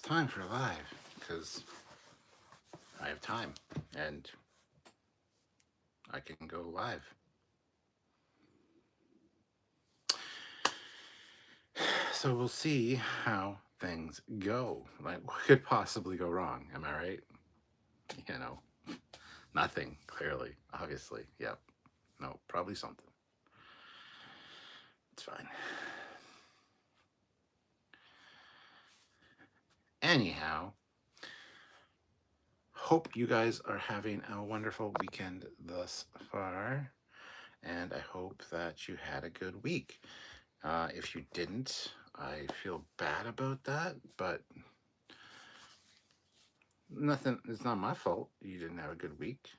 time for live because I have time and I can go live. So we'll see how things go. Like, what could possibly go wrong? Am I right? You know, nothing, clearly, obviously. Yep. No, probably something. It's fine. Anyhow, hope you guys are having a wonderful weekend thus far. And I hope that you had a good week. If you didn't, I feel bad about that, but nothing, it's not my fault you didn't have a good week.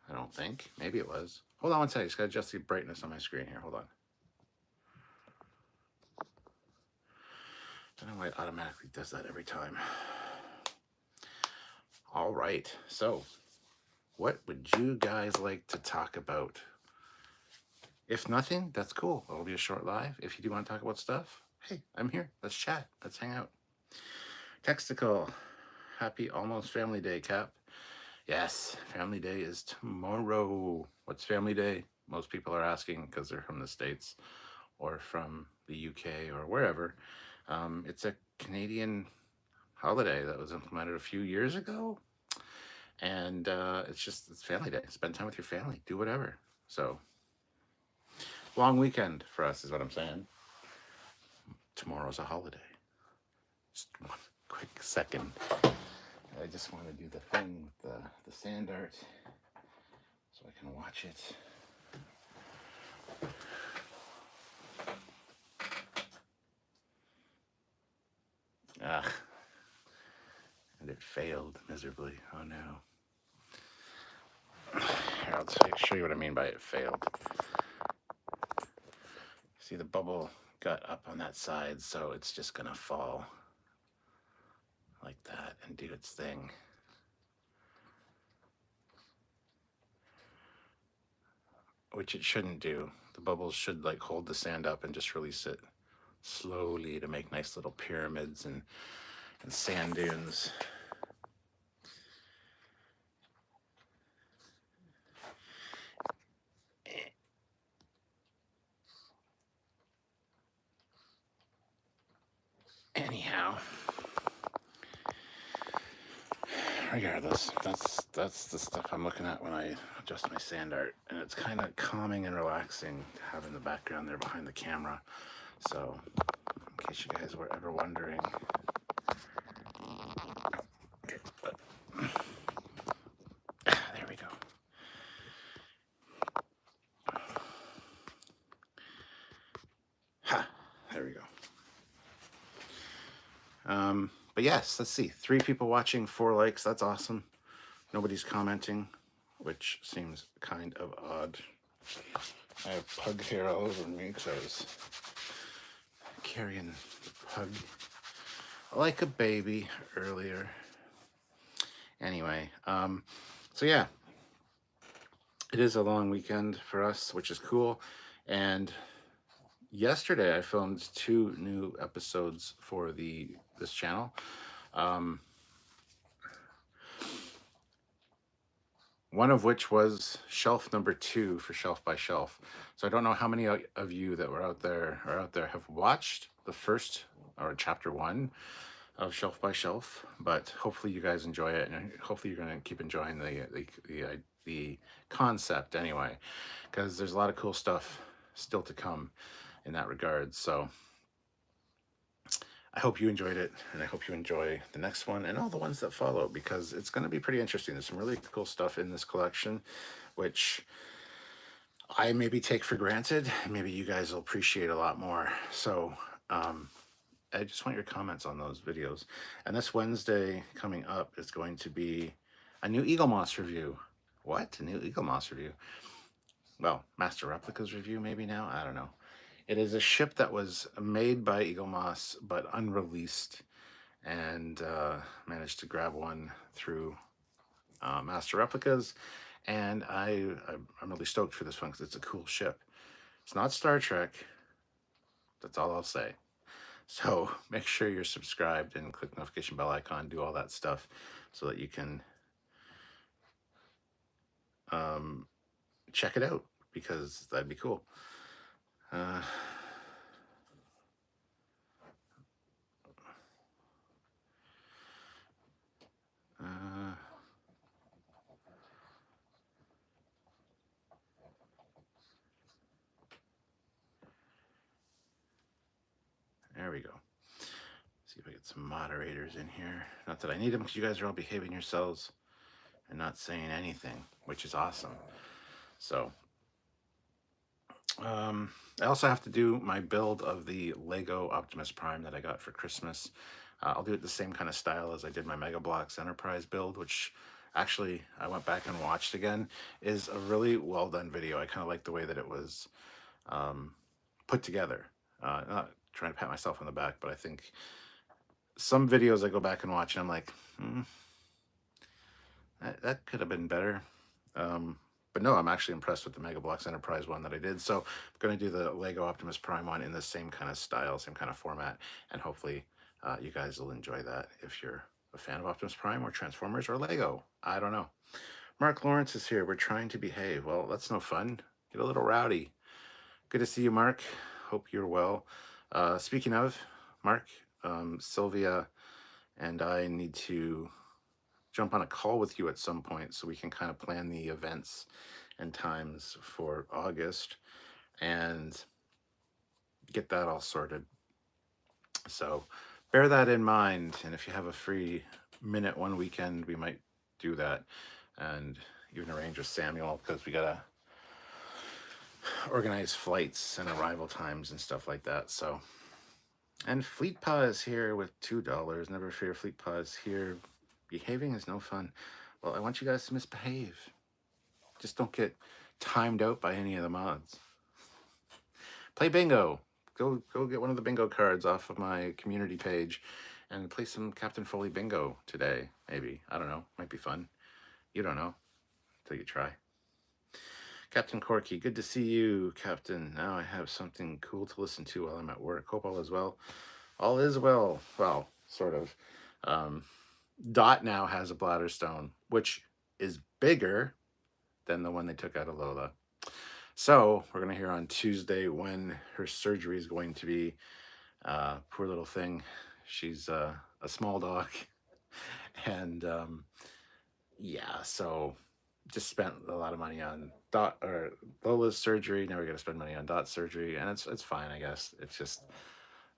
I don't think. Maybe it was. Hold on one second. I just got to adjust the brightness on my screen here. Hold on. I don't know why it automatically does that every time. All right. So, what would you guys like to talk about? If nothing, that's cool. It'll be a short live. If you do want to talk about stuff, hey, I'm here. Let's chat. Let's hang out. Textical. Happy almost Family Day, Cap. Yes, Family Day is tomorrow. What's Family Day? Most people are asking because they're from the States or from the UK or wherever. It's a Canadian holiday that was implemented a few years ago. And it's Family Day. Spend time with your family. Do whatever. So, long weekend for us is what I'm saying. Tomorrow's a holiday. Just one quick second. I just want to do the thing with the sand art so I can watch it. And it failed miserably. Oh no. Here, I'll show you what I mean by it failed. See, the bubble got up on that side, so it's just gonna fall like that and do its thing. Which it shouldn't do. The bubbles should like hold the sand up and just release it slowly to make nice little pyramids and sand dunes. Anyhow, regardless, that's the stuff I'm looking at when I adjust my sand art, and it's kind of calming and relaxing to have in the background there behind the camera. So, in case you guys were ever wondering. Okay, there we go. Ha! There we go. But yes, let's see. 3 people watching, 4 likes. That's awesome. Nobody's commenting, which seems kind of odd. I have pug hair all over me because I was carrying the pug like a baby earlier. Anyway, so yeah, it is a long weekend for us, which is cool. And yesterday I filmed 2 new episodes for this channel. One of which was shelf number 2 for Shelf by Shelf. So I don't know how many of you that were out there have watched the first or chapter 1 of Shelf by Shelf, but hopefully you guys enjoy it, and hopefully you're going to keep enjoying the concept anyway, because there's a lot of cool stuff still to come in that regard. So I hope you enjoyed it, and I hope you enjoy the next one and all the ones that follow, because it's going to be pretty interesting. There's some really cool stuff in this collection, which I maybe take for granted. Maybe you guys will appreciate a lot more. So I just want your comments on those videos. And this Wednesday coming up is going to be a new Eagle Moss review. What? A new Eagle Moss review? Well, Master Replicas review maybe now? I don't know. It is a ship that was made by Eagle Moss but unreleased, and managed to grab one through Master Replicas. And I'm really stoked for this one because it's a cool ship. It's not Star Trek. That's all I'll say. So make sure you're subscribed and click the notification bell icon, do all that stuff so that you can check it out, because that'd be cool. Uh, uh, there we go. See if I get some moderators in here. Not that I need them, because you guys are all behaving yourselves and not saying anything, which is awesome. So I also have to do my build of the Lego Optimus Prime that I got for Christmas. I'll do it the same kind of style as I did my Mega Bloks Enterprise build, which actually I went back and watched again. Is a really well done video. I kind of like the way that it was put together. Not trying to pat myself on the back, but I think some videos I go back and watch and I'm like, that could have been better. But no, I'm actually impressed with the Mega Bloks Enterprise one that I did. So I'm going to do the Lego Optimus Prime one in the same kind of style, same kind of format, and hopefully you guys will enjoy that if you're a fan of Optimus Prime or Transformers or Lego. I don't know. Mark Lawrence is here. We're trying to behave. Well, that's no fun. Get a little rowdy. Good to see you, Mark. Hope you're well. Speaking of, Mark, Sylvia and I need to jump on a call with you at some point so we can kind of plan the events and times for August and get that all sorted. So bear that in mind. And if you have a free minute one weekend, we might do that and even arrange with Samuel, because we got to organize flights and arrival times and stuff like that. So, and Fleet Paw is here with $2. Never fear, Fleet Paw is here. Behaving is no fun. Well, I want you guys to misbehave. Just don't get timed out by any of the mods. Play bingo. Go get one of the bingo cards off of my community page and play some Captain Foley bingo today. Maybe. I don't know. Might be fun. You don't know until you try. Captain Corky, good to see you, Captain. Now I have something cool to listen to while I'm at work. Hope all is well. All is well. Well, sort of. Dot now has a bladder stone, which is bigger than the one they took out of Lola. So we're going to hear on Tuesday when her surgery is going to be. Poor little thing. She's a small dog. And yeah, so just spent a lot of money on Dot or Lola's surgery. Now we're going to spend money on Dot's surgery. And it's fine, I guess. It's just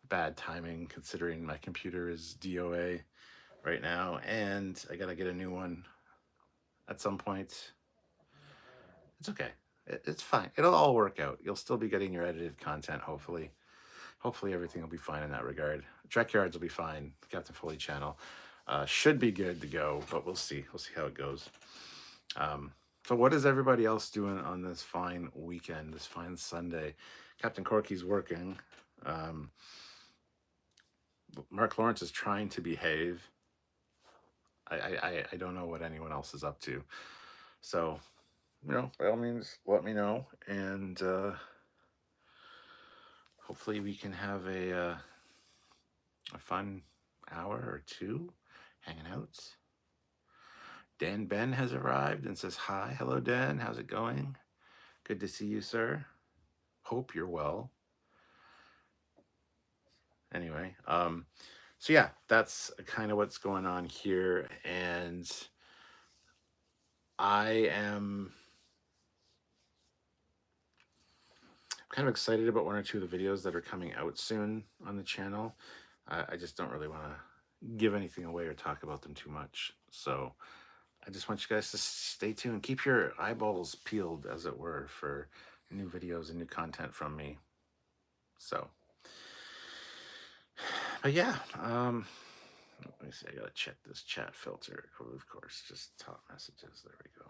bad timing considering my computer is DOA right now, and I gotta get a new one at some point. It's okay. It's fine. It'll all work out. You'll still be getting your edited content, hopefully. Hopefully everything will be fine in that regard. Trekyards will be fine. The Captain Foley channel should be good to go, but we'll see. We'll see how it goes. So what is everybody else doing on this fine weekend, this fine Sunday? Captain Corky's working. Mark Lawrence is trying to behave. I don't know what anyone else is up to. So, by all means, let me know. And hopefully we can have a fun hour or two hanging out. Dan Ben has arrived and says, hi. Hello, Dan. How's it going? Good to see you, sir. Hope you're well. Anyway, so yeah, that's kind of what's going on here. And I am kind of excited about one or two of the videos that are coming out soon on the channel. I just don't really want to give anything away or talk about them too much. So I just want you guys to stay tuned. Keep your eyeballs peeled, as it were, for new videos and new content from me. So, but yeah, let me see. I got to check this chat filter. Oh, of course, just top messages. There we go.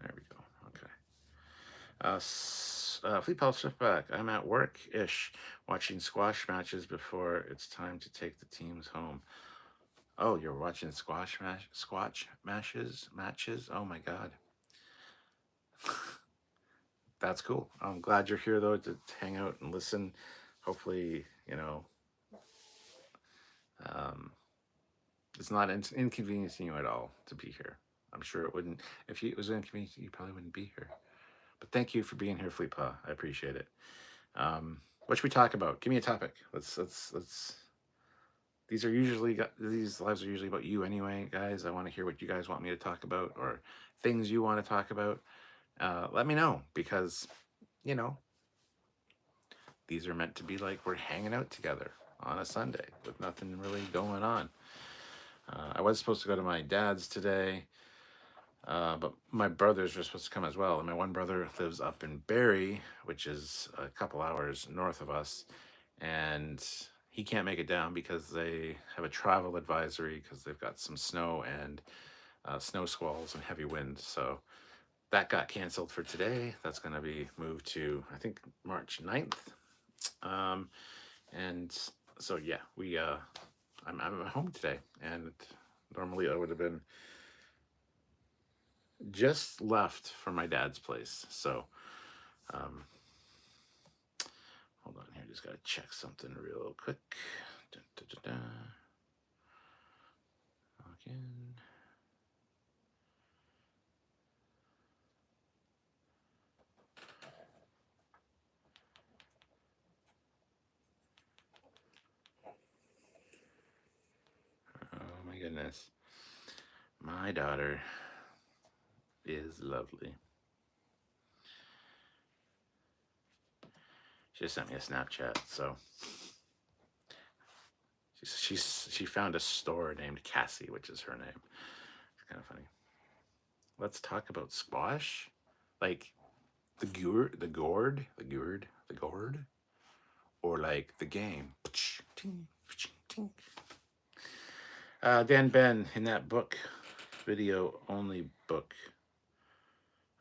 There we go. Okay. Fleet Pal Shift back. I'm at work-ish watching squash matches before it's time to take the teams home. Oh, you're watching squash matches? Oh my God. That's cool. I'm glad you're here though to hang out and listen. hopefully, you know, um, it's not inconveniencing you at all to be here. I'm sure it wouldn't. If it was inconveniencing, you probably wouldn't be here. But thank you for being here, Fleetpaw. I appreciate it. What should we talk about? Give me a topic. Let's. These lives are usually about you anyway, guys. I want to hear what you guys want me to talk about or things you want to talk about. Let me know because you know these are meant to be like we're hanging out together on a Sunday with nothing really going on. I was supposed to go to my dad's today, but my brothers were supposed to come as well. And my one brother lives up in Barrie, which is a couple hours north of us, and he can't make it down because they have a travel advisory because they've got some snow and snow squalls and heavy wind. So that got canceled for today. That's going to be moved to, I think, March 9th. And so, yeah, I'm at home today. And normally I would have been just left from my dad's place. So, um, hold on here. Just got to check something real quick. Dun, dun, dun, dun. Login. Oh my goodness. My daughter is lovely. She just sent me a Snapchat, so she found a store named Cassie, which is her name. It's kind of funny. Let's talk about squash, like the gourd, or like the game. Dan Ben, in that book, video only book,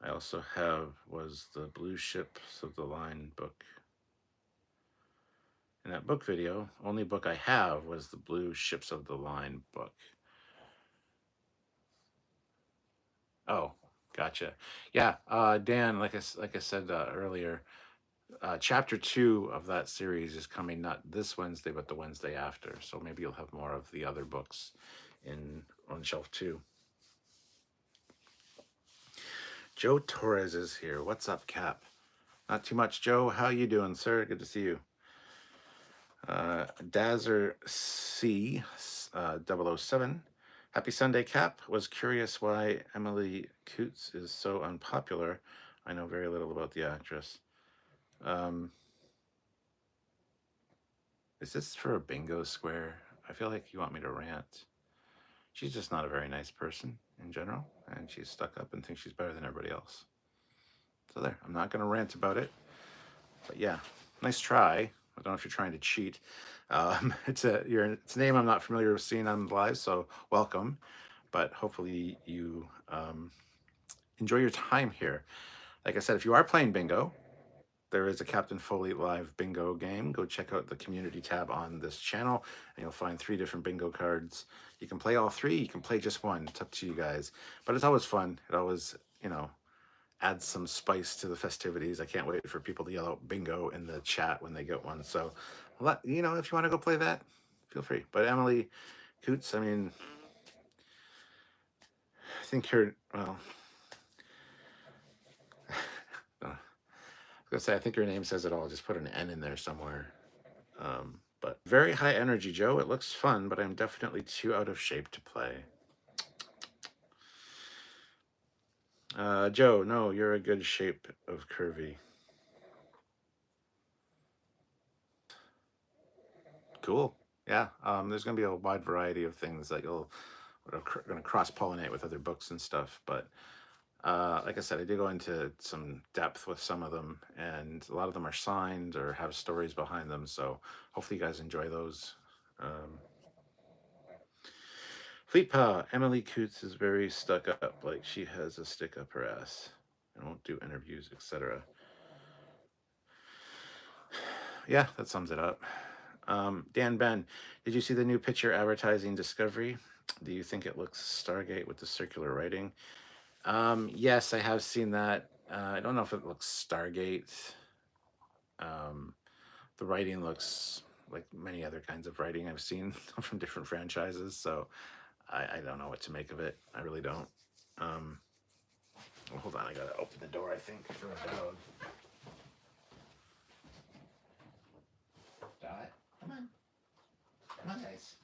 I also have was the Blue Ships of the Line book. In that book video, only book I have was the Blue Ships of the Line book. Oh, gotcha. Yeah, Dan, like I said earlier, chapter 2 of that series is coming not this Wednesday, but the Wednesday after. So maybe you'll have more of the other books in on shelf 2. Joe Torres is here. What's up, Cap? Not too much, Joe. How you doing, sir? Good to see you. Dazer C 007. Happy Sunday, Cap. Was curious why Emily Coots is so unpopular. I know very little about the actress. Is this for a bingo square? I feel like you want me to rant. She's just not a very nice person in general, and she's stuck up and thinks she's better than everybody else. So there, I'm not going to rant about it. But yeah, nice try. I don't know if you're trying to cheat. It's a name I'm not familiar with seeing on live, so welcome. But hopefully you enjoy your time here. Like I said, if you are playing bingo, there is a Captain Foley live bingo game. Go check out the community tab on this channel, and you'll find 3 different bingo cards. You can play all 3. You can play just one. It's up to you guys. But it's always fun. It always, adds some spice to the festivities. I can't wait for people to yell out bingo in the chat when they get one. So, if you want to go play that, feel free. But Emily Coots, I mean, I think her, well, I was gonna say, I think her name says it all. Just put an N in there somewhere. But very high energy, Joe. It looks fun, but I'm definitely too out of shape to play. Joe, no, you're a good shape of curvy. Cool. Yeah. There's going to be a wide variety of things that you'll going to cross pollinate with other books and stuff. But like I said, I did go into some depth with some of them, and a lot of them are signed or have stories behind them. So hopefully you guys enjoy those. Fleetpaw, Emily Coots is very stuck up, like she has a stick up her ass and won't do interviews, etc. Yeah, that sums it up. Dan Ben, did you see the new picture advertising Discovery? Do you think it looks Stargate with the circular writing? Yes, I have seen that. I don't know if it looks Stargate. the writing looks like many other kinds of writing I've seen from different franchises. So I don't know what to make of it. I really don't. Well, hold on, I gotta open the door, I think, for a dog. Dot, come on. Come on, guys.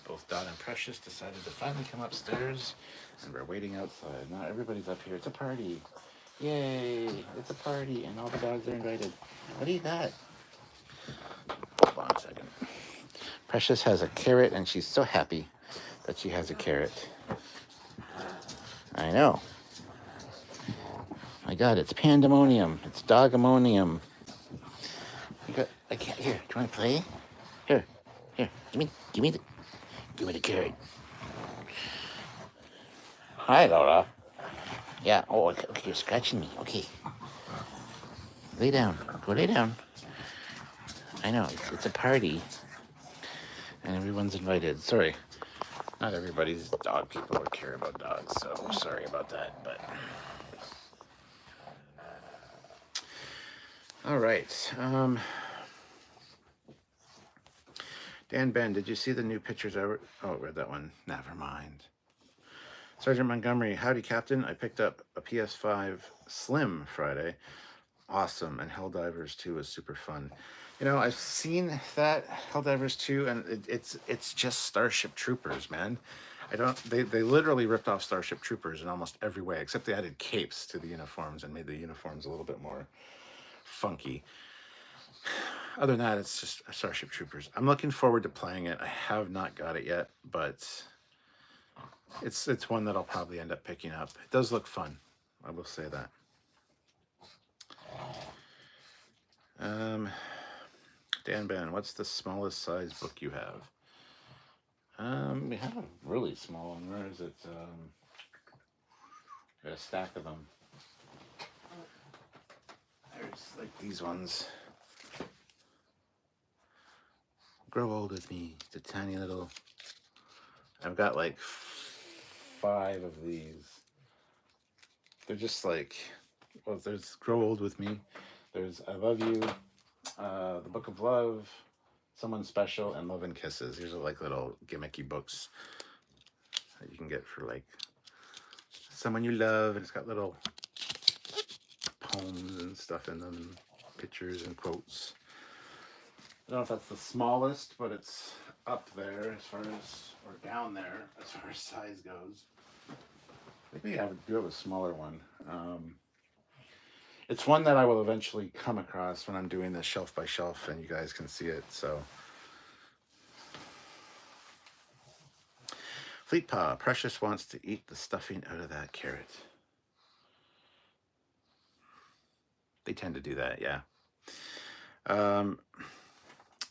Both Dot and Precious decided to finally come upstairs, and we're waiting outside. Now everybody's up here. It's a party. Yay! It's a party, and all the dogs are invited. What do you got? Hold on a second. Precious has a carrot, and she's so happy that she has a carrot. I know. My God, it's pandemonium. It's dogomonium. I can't. Here, do you want to play? Here. Give me the carrot. Hi, Laura. Yeah. Oh, okay. You're scratching me. Okay. Lay down. Go lay down. I know. It's a party, and everyone's invited. Sorry, not everybody's dog people or care about dogs, so sorry about that. But all right. Dan Ben, did you see the new pictures? Oh, read that one. Never mind. Sergeant Montgomery, howdy, Captain. I picked up a PS5 Slim Friday. Awesome. And Helldivers 2 was super fun. You know, I've seen that Helldivers 2, and it's just Starship Troopers, man. They literally ripped off Starship Troopers in almost every way, except they added capes to the uniforms and made the uniforms a little bit more funky. Other than that, it's just Starship Troopers. I'm looking forward to playing it. I have not got it yet, but it's one that I'll probably end up picking up. It does look fun. I will say that. Dan Ben, what's the smallest size book you have? We have a really small one. Where is it? Got a stack of them. There's like these ones. Grow Old With Me. It's a tiny little. I've got like 5 of these. They're just like, well, there's Grow Old With Me. There's I Love You, The Book of Love, Someone Special, and Love and Kisses. These are like little gimmicky books that you can get for like someone you love, and it's got little poems and stuff in them, pictures and quotes. I don't know if that's the smallest, but it's up there as far as, or down there as far as size goes. I think we do have a smaller one. It's one that I will eventually come across when I'm doing this shelf by shelf, and you guys can see it. So, Fleet Paw, Precious wants to eat the stuffing out of that carrot. They tend to do that, yeah.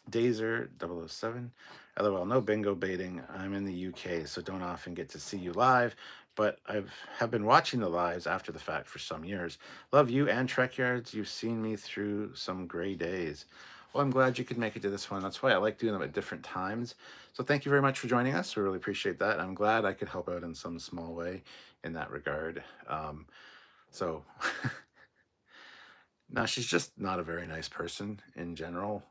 Dazer 007, LOL, no bingo baiting. I'm in the UK, so don't often get to see you live, but have been watching the lives after the fact for some years. Love you and Trekyards. You've seen me through some gray days. Well, I'm glad you could make it to this one. That's why I like doing them at different times. So thank you very much for joining us. We really appreciate that. I'm glad I could help out in some small way in that regard. No, she's just not a very nice person in general.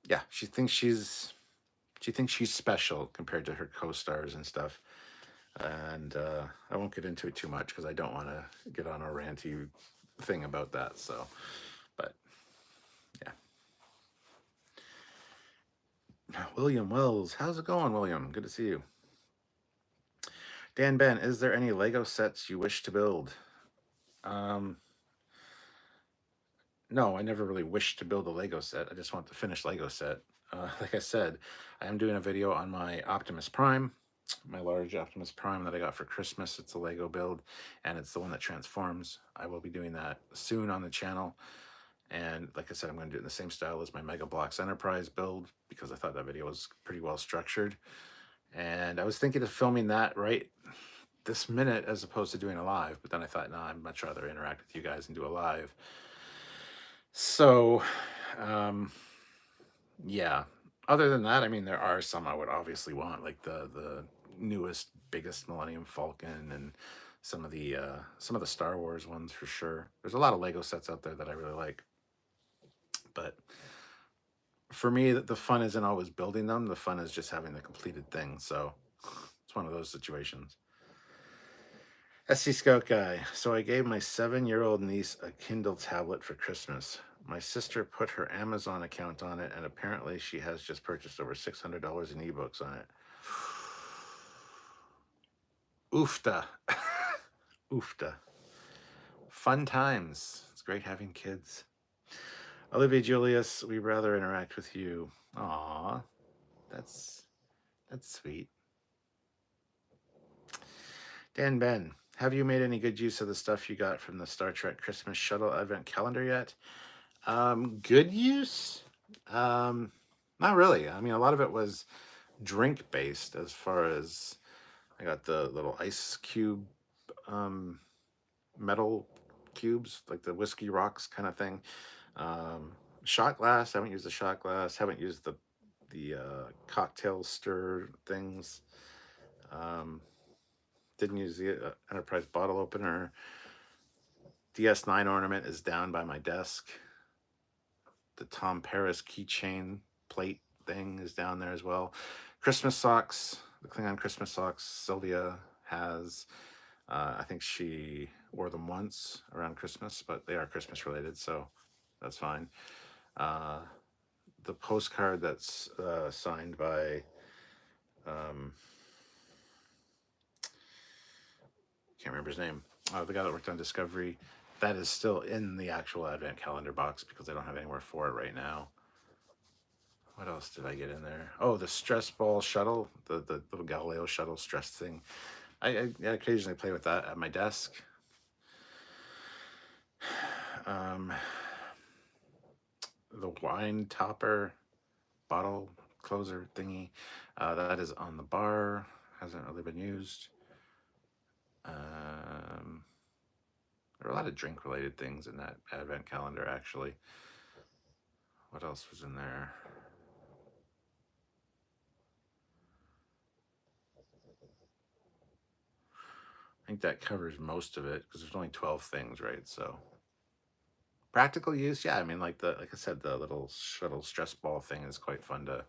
Yeah, she thinks she's special compared to her co-stars and stuff. And I won't get into it too much because I don't want to get on a ranty thing about that. So, but yeah. William Wills, how's it going, William? Good to see you. Dan Ben, is there any Lego sets you wish to build? No, I never really wished to build a Lego set. I just want the finished Lego set. Like I said, I am doing a video on my Optimus Prime, my large Optimus Prime that I got for Christmas. It's a Lego build, and it's the one that transforms. I will be doing that soon on the channel. And like I said, I'm going to do it in the same style as my Mega Bloks Enterprise build because I thought that video was pretty well structured. And I was thinking of filming that right this minute as opposed to doing a live, but then I thought, no, I'd much rather interact with you guys and do a live. So, yeah. Other than that, I mean, there are some I would obviously want, like the newest, biggest Millennium Falcon and some of the Star Wars ones for sure. There's a lot of Lego sets out there that I really like, but for me, the fun isn't always building them. The fun is just having the completed thing. So it's one of those situations. SC Scout guy. So I gave my 7-year-old niece a Kindle tablet for Christmas. My sister put her Amazon account on it, and apparently she has just purchased over $600 in ebooks on it. Oofta. Oofta. Fun times. It's great having kids. Olivia Julius, we rather interact with you. Aw, that's sweet. Dan Ben, have you made any good use of the stuff you got from the Star Trek Christmas Shuttle Advent Calendar yet? Good use? Not really. I mean, a lot of it was drink based, as far as I got the little ice cube, metal cubes, like the whiskey rocks kind of thing. Shot glass. Haven't used the shot glass. Haven't used the cocktail stir things. Didn't use the Enterprise bottle opener. DS9 ornament is down by my desk. The Tom Paris keychain plate thing is down there as well. Christmas socks, the Klingon Christmas socks Sylvia has. I think she wore them once around Christmas, but they are Christmas related, so that's fine. The postcard that's signed by can't remember his name. The guy that worked on Discovery. That is still in the actual Advent calendar box because I don't have anywhere for it right now. What else did I get in there? Oh, the stress ball shuttle, the little Galileo shuttle stress thing. I occasionally play with that at my desk. The wine topper bottle closer thingy, that is on the bar. Hasn't really been used. There are a lot of drink related things in that Advent calendar, actually. What else was in there? I think that covers most of it because there's only 12 things, right? So practical use, yeah. I mean, like I said, the little shuttle stress ball thing is quite fun to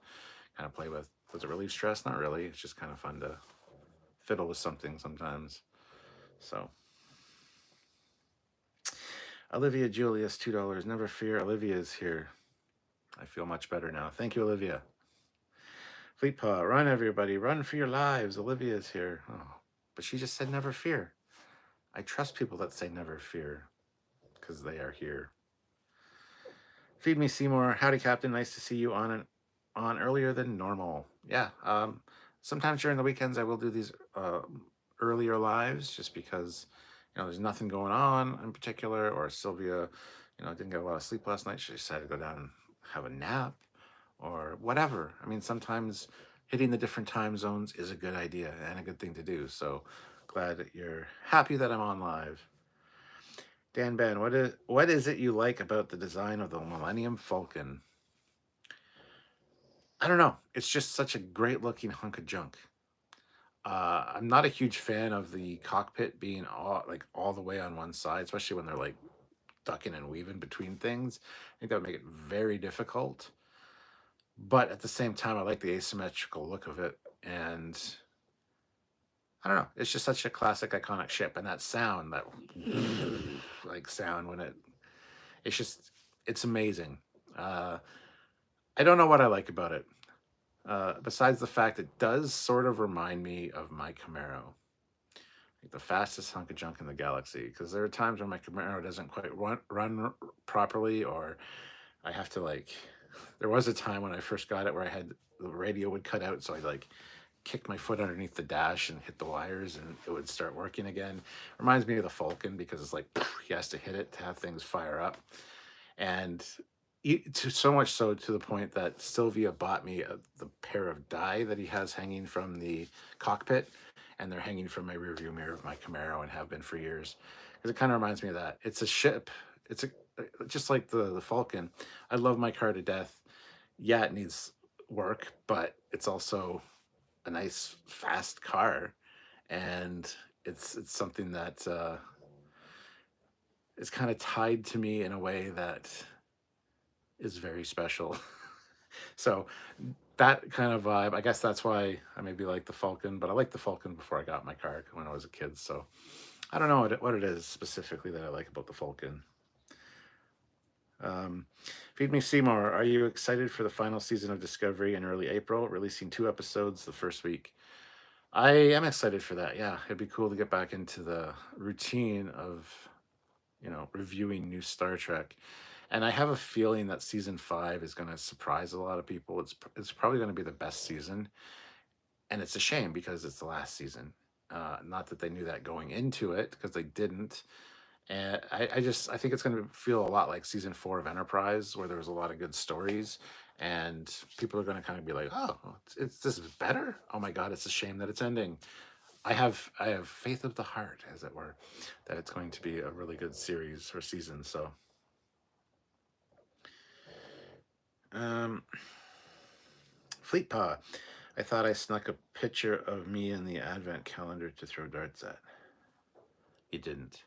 kind of play with. Does it relieve stress? Not really. It's just kind of fun to fiddle with something sometimes. So Olivia Julius, $2. Never fear, Olivia is here. I feel much better now. Thank you, Olivia. Fleetpaw, run everybody, run for your lives. Olivia is here. Oh, but she just said never fear. I trust people that say never fear because they are here. Feed me Seymour. Howdy, Captain. Nice to see you on earlier than normal. Yeah. Sometimes during the weekends I will do these earlier lives just because there's nothing going on in particular, or Sylvia, didn't get a lot of sleep last night. She decided to go down and have a nap or whatever. I mean, sometimes hitting the different time zones is a good idea and a good thing to do. So glad that you're happy that I'm on live. Dan Ben, what is it you like about the design of the Millennium Falcon? I don't know. It's just such a great looking hunk of junk. I'm not a huge fan of the cockpit being all the way on one side, especially when they're like ducking and weaving between things. I think that would make it very difficult. But at the same time, I like the asymmetrical look of it, and I don't know. It's just such a classic, iconic ship, and that sound, that like sound when it's amazing. I don't know what I like about it. Besides the fact it does sort of remind me of my Camaro, like the fastest hunk of junk in the galaxy. Because there are times when my Camaro doesn't quite run properly, or I have to There was a time when I first got it where the radio would cut out, so I'd kick my foot underneath the dash and hit the wires, and it would start working again. Reminds me of the Falcon because it's he has to hit it to have things fire up, and so much so to the point that Sylvia bought me the pair of die that he has hanging from the cockpit, and they're hanging from my rearview mirror of my Camaro and have been for years. Because it kind of reminds me of that. It's a ship. It's just like the Falcon. I love my car to death. Yeah, it needs work, but it's also a nice fast car, and it's something that is kind of tied to me in a way that is very special. So that kind of vibe, I guess that's why I maybe like the Falcon, but I liked the Falcon before I got my car when I was a kid. So I don't know what it is specifically that I like about the Falcon. Um, Feed Me Seymour, are you excited for the final season of Discovery in early April, releasing 2 episodes the first week? I am excited for that. Yeah, it'd be cool to get back into the routine of, reviewing new Star Trek. And I have a feeling that season 5 is going to surprise a lot of people. It's probably going to be the best season, and it's a shame because it's the last season. Not that they knew that going into it, because they didn't. And I think it's going to feel a lot like season 4 of Enterprise, where there was a lot of good stories, and people are going to kind of be like, "Oh, it's this is better. Oh my God, it's a shame that it's ending." I have faith of the heart, as it were, that it's going to be a really good series or season. So, um, Fleet Paw, I thought I snuck a picture of me in the advent calendar to throw darts at. You didn't.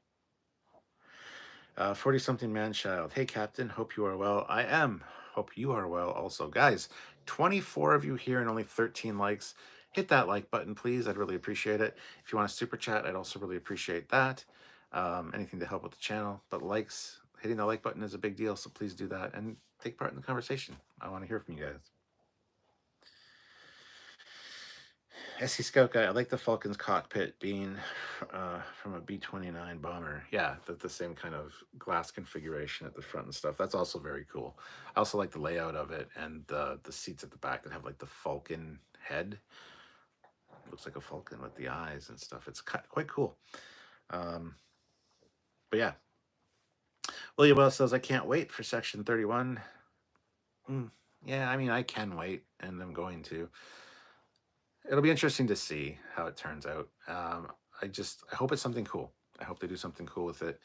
40 something man child. Hey, Captain. Hope you are well. I am. Hope you are well also. Guys, 24 of you here and only 13 likes. Hit that like button, please. I'd really appreciate it. If you want to super chat, I'd also really appreciate that. Anything to help with the channel. But hitting the like button is a big deal. So please do that and take part in the conversation. I want to hear from you guys. SC Scout Guy, I like the Falcon's cockpit being from a B-29 bomber. Yeah, the same kind of glass configuration at the front and stuff. That's also very cool. I also like the layout of it and the seats at the back that have like the Falcon head. It looks like a falcon with the eyes and stuff. It's quite cool. But yeah. William Wells says, I can't wait for Section 31. Yeah, I mean, I can wait, and I'm going to. It'll be interesting to see how it turns out. I hope it's something cool. I hope they do something cool with it.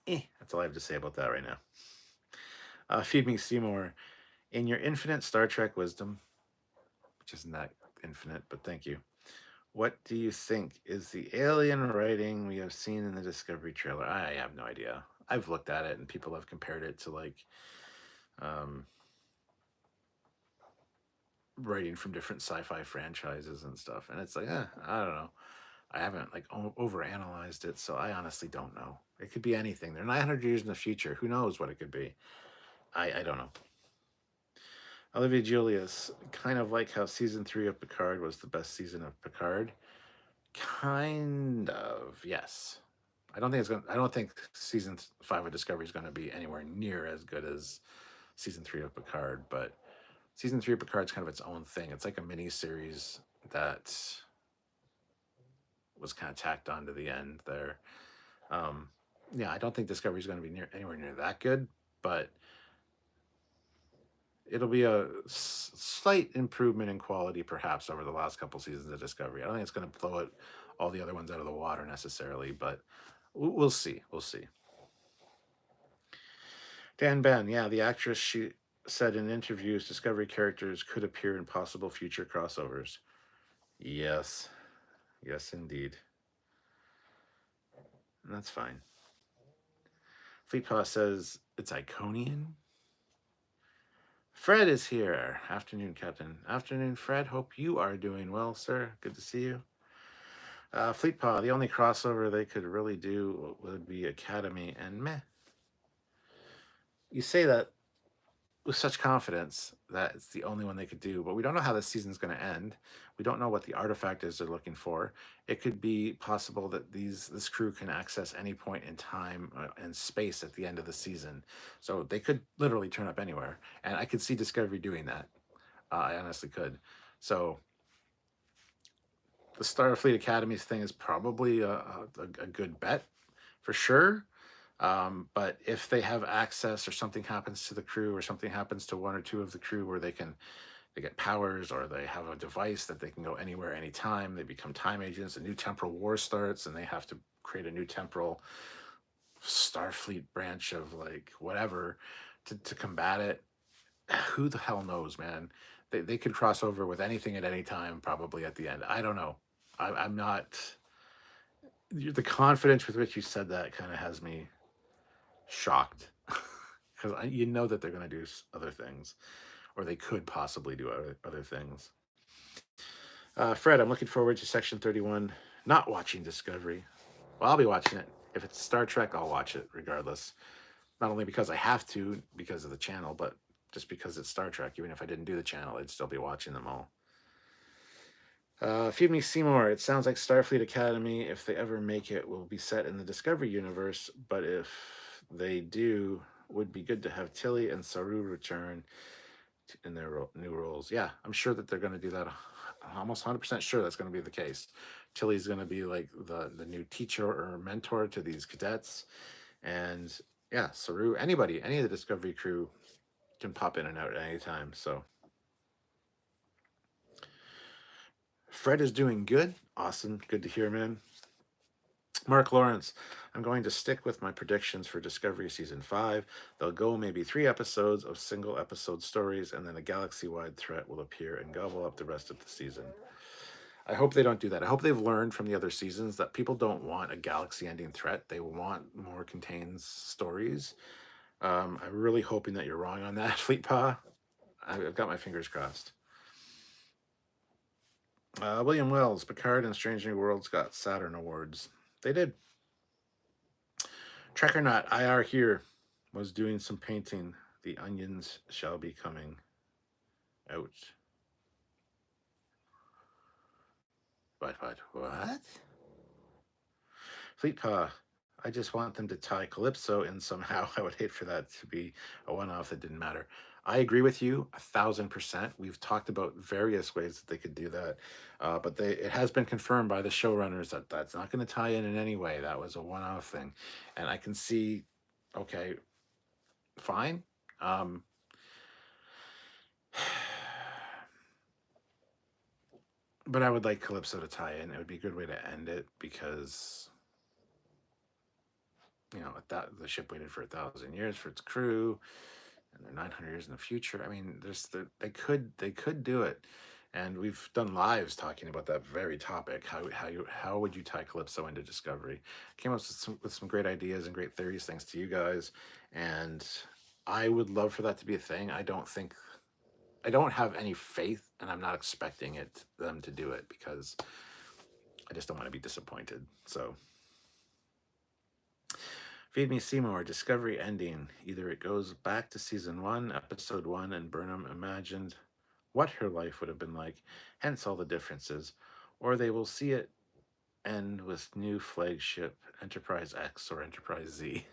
That's all I have to say about that right now. Feed Me Seymour, in your infinite Star Trek wisdom, which isn't that infinite, but thank you. What do you think is the alien writing we have seen in the Discovery trailer? I have no idea. I've looked at it and people have compared it to like writing from different sci-fi franchises and stuff, and it's like, I don't know. I haven't like overanalyzed it, so I honestly don't know. It could be anything. They're 900 years in the future. Who knows what it could be? I don't know. Olivia Julius, kind of like how season 3 of Picard was the best season of Picard. Kind of, yes. I don't think season 5 of Discovery is going to be anywhere near as good as season 3 of Picard, but season 3 of Picard is kind of its own thing. It's like a mini series that was kind of tacked on to the end there. Yeah, I don't think Discovery is going to be anywhere near that good, but it'll be a slight improvement in quality, perhaps, over the last couple seasons of Discovery. I don't think it's going to blow all the other ones out of the water necessarily, but we'll see. We'll see. Dan Ben, yeah, the actress, she said in interviews Discovery characters could appear in possible future crossovers. Yes. Yes, indeed. And that's fine. Fleetpaw says it's Iconian. Fred is here. Afternoon, Captain. Afternoon, Fred. Hope you are doing well, sir. Good to see you. Fleetpaw, the only crossover they could really do would be Academy and meh. You say that with such confidence that it's the only one they could do, but we don't know how this season's going to end. We don't know what the artifact is they're looking for. It could be possible that this crew can access any point in time and space at the end of the season. So they could literally turn up anywhere. And I could see Discovery doing that. I honestly could. So the Starfleet Academy thing is probably a good bet for sure. But if they have access or something happens to the crew or something happens to one or two of the crew where they get powers or they have a device that they can go anywhere, anytime, they become time agents, a new temporal war starts and they have to create a new temporal Starfleet branch of like whatever to combat it. who the hell knows, man? They could cross over with anything at any time, probably at the end. I don't know. I'm not. The confidence with which you said that kind of has me shocked because you know that they're going to do other things, or they could possibly do other things. Fred, I'm looking forward to Section 31. Not watching Discovery. Well, I'll be watching it. If it's Star Trek, I'll watch it regardless. Not only because I have to, because of the channel, but just because it's Star Trek. Even if I didn't do the channel, I'd still be watching them all. Feed Me Seymour. It sounds like Starfleet Academy, if they ever make it, will be set in the Discovery universe. But if they do, would be good to have Tilly and Saru return in their new roles. Yeah, I'm sure that they're going to do that. I'm almost 100% sure that's going to be the case. Tilly's going to be like the new teacher or mentor to these cadets. And yeah, Saru, anybody, any of the Discovery crew can pop in and out at any time. So Fred is doing good. Awesome. Good to hear, man. Mark Lawrence, I'm going to stick with my predictions for Discovery Season 5. They'll go maybe 3 episodes of single episode stories, and then a galaxy-wide threat will appear and gobble up the rest of the season. I hope they don't do that. I hope they've learned from the other seasons that people don't want a galaxy-ending threat. They want more contained stories. I'm really hoping that you're wrong on that, Fleet Pa. I've got my fingers crossed. William Wells, Picard and Strange New Worlds got Saturn Awards. They did. Trekyards, IR here, was doing some painting. The onions shall be coming out. What? Fleet Pa, I just want them to tie Calypso in somehow. I would hate for that to be a one-off that didn't matter. I agree with you 1,000%. We've talked about various ways that they could do that, but it has been confirmed by the showrunners that that's not going to tie in any way. That was a one-off thing, and I can see, okay, fine. But I would like Calypso to tie in. It would be a good way to end it because, you know, the ship waited for 1,000 years for its crew, and they're 900 years in the future. I mean, they could do it, and we've done lives talking about that very topic. How would you tie Calypso into Discovery? Came up with some great ideas and great theories, thanks to you guys, and I would love for that to be a thing. I don't have any faith, and I'm not expecting them to do it because I just don't want to be disappointed. So, Feed Me Seymour, Discovery ending. Either it goes back to Season 1, Episode 1, and Burnham imagined what her life would have been like, hence all the differences, or they will see it end with new flagship Enterprise X or Enterprise Z.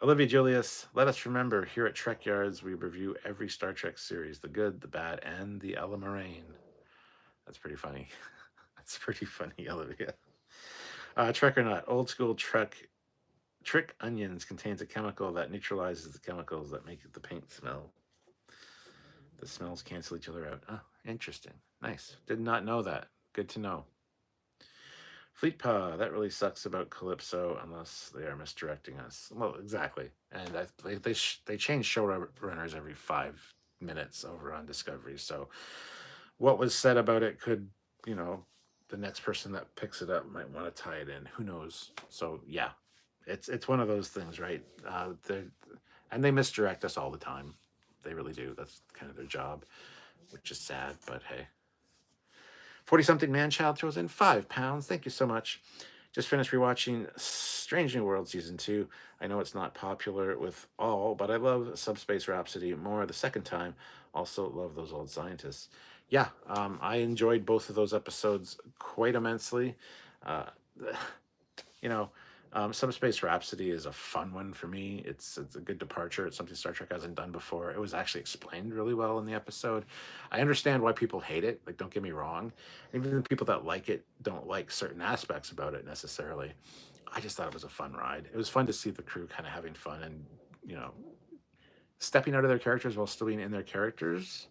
Olivia Julius, let us remember, here at Trekyards, we review every Star Trek series, the good, the bad, and the Ella Moraine. That's pretty funny. That's pretty funny, Olivia. Trek or Not, old school Trick Onions contains a chemical that neutralizes the chemicals that make the paint smell. The smells cancel each other out. Oh, interesting. Nice. Did not know that. Good to know. Fleet Pa, that really sucks about Calypso unless they are misdirecting us. Well, exactly. And they change showrunners every 5 minutes over on Discovery. So what was said about it could, you know, the next person that picks it up might want to tie it in. Who knows? So yeah, it's one of those things, right? And they misdirect us all the time. They really do. That's kind of their job, which is sad, but hey. 40-something man-child throws in £5. Thank you so much. Just finished rewatching Strange New World Season 2. I know it's not popular with all, but I love Subspace Rhapsody more the second time. Also love those old scientists. Yeah, I enjoyed both of those episodes quite immensely. You know, Subspace Rhapsody is a fun one for me. It's a good departure. It's something Star Trek hasn't done before. It was actually explained really well in the episode. I understand why people hate it. Like, don't get me wrong. Even the people that like it don't like certain aspects about it necessarily. I just thought it was a fun ride. It was fun to see the crew kind of having fun and, you know, stepping out of their characters while still being in their characters.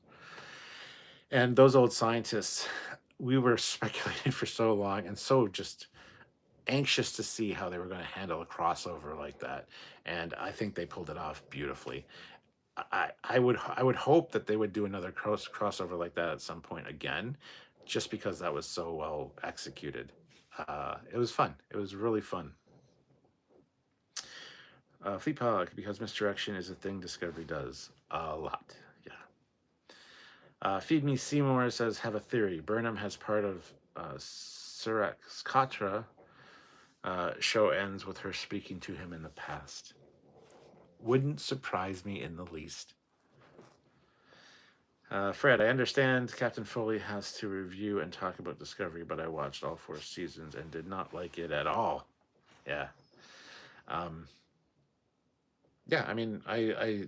And those old scientists, we were speculating for so long and so just anxious to see how they were going to handle a crossover like that, and I think they pulled it off beautifully. I would hope that they would do another crossover like that at some point again, just because that was so well executed. It was fun. It was really fun. Fleet Pog, because misdirection is a thing Discovery does a lot. Yeah. Feed Me Seymour says, have a theory. Burnham has part of Surak's Katra. Show ends with her speaking to him in the past. Wouldn't surprise me in the least. Fred, I understand Captain Foley has to review and talk about Discovery, but I watched all 4 seasons and did not like it at all. Yeah. Yeah, I mean, I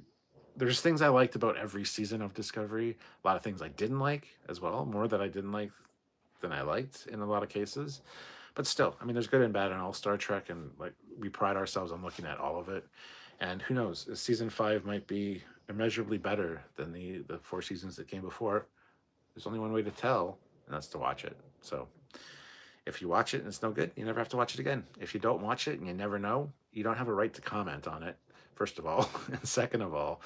there's things I liked about every season of Discovery. A lot of things I didn't like as well. More that I didn't like than I liked in a lot of cases. But still, I mean, there's good and bad in all Star Trek, and like we pride ourselves on looking at all of it. And who knows, season 5 might be immeasurably better than the 4 seasons that came before. There's only one way to tell, and that's to watch it. So if you watch it and it's no good, you never have to watch it again. If you don't watch it and you never know, you don't have a right to comment on it, first of all. And second of all,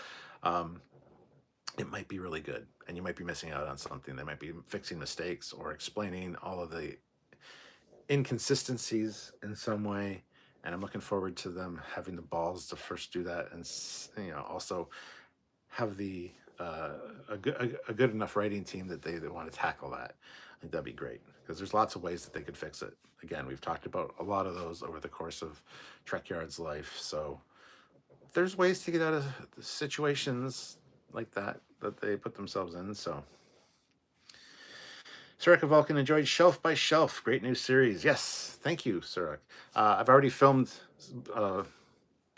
it might be really good, and you might be missing out on something. They might be fixing mistakes or explaining all of the inconsistencies in some way, and I'm looking forward to them having the balls to first do that, and also have the a good enough writing team that they want to tackle that. I think that'd be great, because there's lots of ways that they could fix it. Again, we've talked about a lot of those over the course of Trekyards' life, so there's ways to get out of situations like that they put themselves in. So Surak Vulcan enjoyed Shelf by Shelf. Great new series. Yes, thank you, Surak. I've already filmed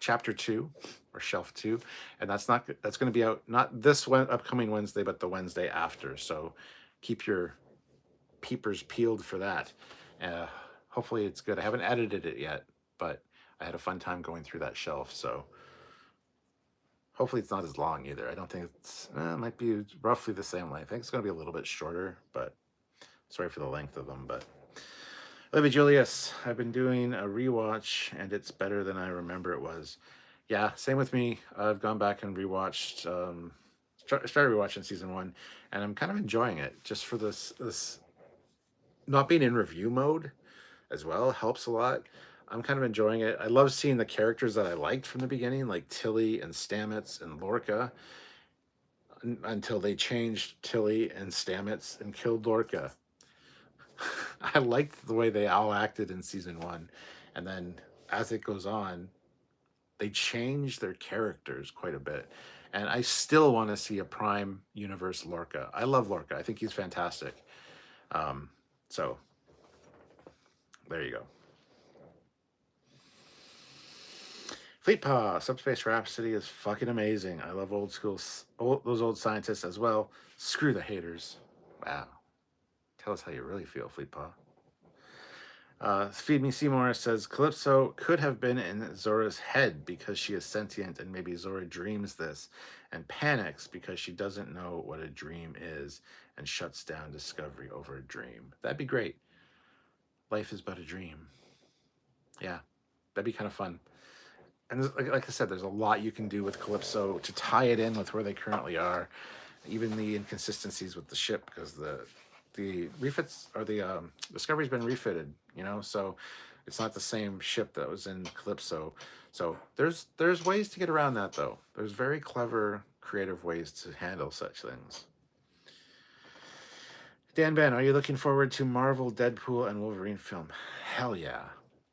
chapter 2 or Shelf 2, and that's going to be out not this upcoming Wednesday, but the Wednesday after. So keep your peepers peeled for that. Hopefully it's good. I haven't edited it yet, but I had a fun time going through that shelf. So hopefully it's not as long either. I don't think it might be roughly the same length. I think it's going to be a little bit shorter, but sorry for the length of them. But Olivia Julius, I've been doing a rewatch, and it's better than I remember it was. Yeah, same with me. I've gone back and rewatched, started rewatching season 1, and I'm kind of enjoying it. Just for this not being in review mode as well helps a lot. I'm kind of enjoying it. I love seeing the characters that I liked from the beginning, like Tilly and Stamets and Lorca, until they changed Tilly and Stamets and killed Lorca. I liked the way they all acted in season 1, and then as it goes on, they change their characters quite a bit. And I still want to see a Prime Universe Lorca. I love Lorca. I think he's fantastic. So there you go. Fleet Paw, Subspace Rhapsody is fucking amazing. I love those old scientists as well. Screw the haters. Wow. Tell us how you really feel, Fleet Paw. Feed Me Seymour says, Calypso could have been in Zora's head because she is sentient, and maybe Zora dreams this and panics because she doesn't know what a dream is and shuts down Discovery over a dream. That'd be great. Life is but a dream. Yeah, that'd be kind of fun. And like I said, there's a lot you can do with Calypso to tie it in with where they currently are. Even the inconsistencies with the ship, because the refits or the Discovery's been refitted, so it's not the same ship that was in Calypso. So there's ways to get around that, though. There's very clever, creative ways to handle such things. Dan Ben, are you looking forward to Marvel, Deadpool, and Wolverine film? Hell yeah,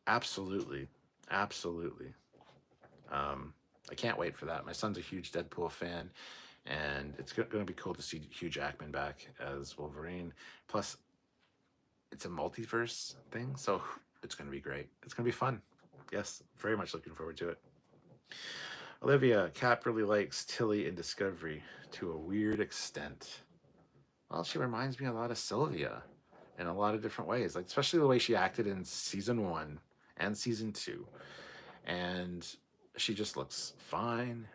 absolutely. I can't wait for that. My son's a huge Deadpool fan, and it's going to be cool to see Hugh Jackman back as Wolverine. Plus, it's a multiverse thing, so it's going to be great. It's going to be fun. Yes, very much looking forward to it. Olivia, Cap really likes Tilly in Discovery to a weird extent. Well, she reminds me a lot of Sylvia in a lot of different ways, like especially the way she acted in season 1 and season 2. And she just looks fine.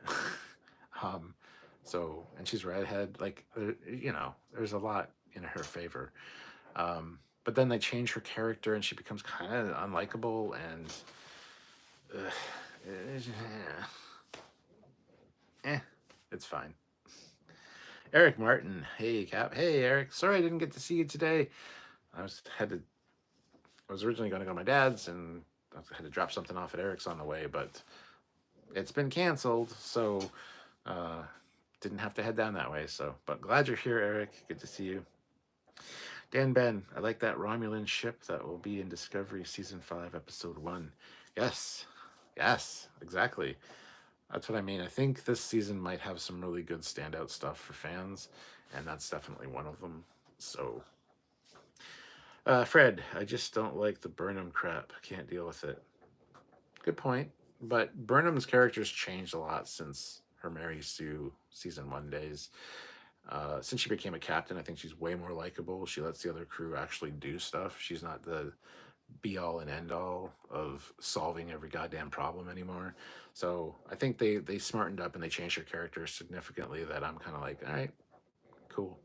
And she's redhead, like, there's a lot in her favor. But then they change her character and she becomes kind of unlikable, and It's fine. Eric Martin. Hey, Cap. Hey, Eric. Sorry I didn't get to see you today. I was originally going to go to my dad's, and I had to drop something off at Eric's on the way, but it's been canceled, so uh, didn't have to head down that way. So, but glad you're here, Eric. Good to see you. Dan Ben, I like that Romulan ship that will be in Discovery Season 5, Episode 1. Yes, yes, exactly. That's what I mean. I think this season might have some really good standout stuff for fans, and that's definitely one of them. So, Fred, I just don't like the Burnham crap. Can't deal with it. Good point. But Burnham's character's changed a lot since her Mary Sue season 1 days. Since she became a captain, I think she's way more likable. She lets the other crew actually do stuff. She's not the be all and end all of solving every goddamn problem anymore. So I think they smartened up and they changed her character significantly. That I'm kind of like, all right, cool.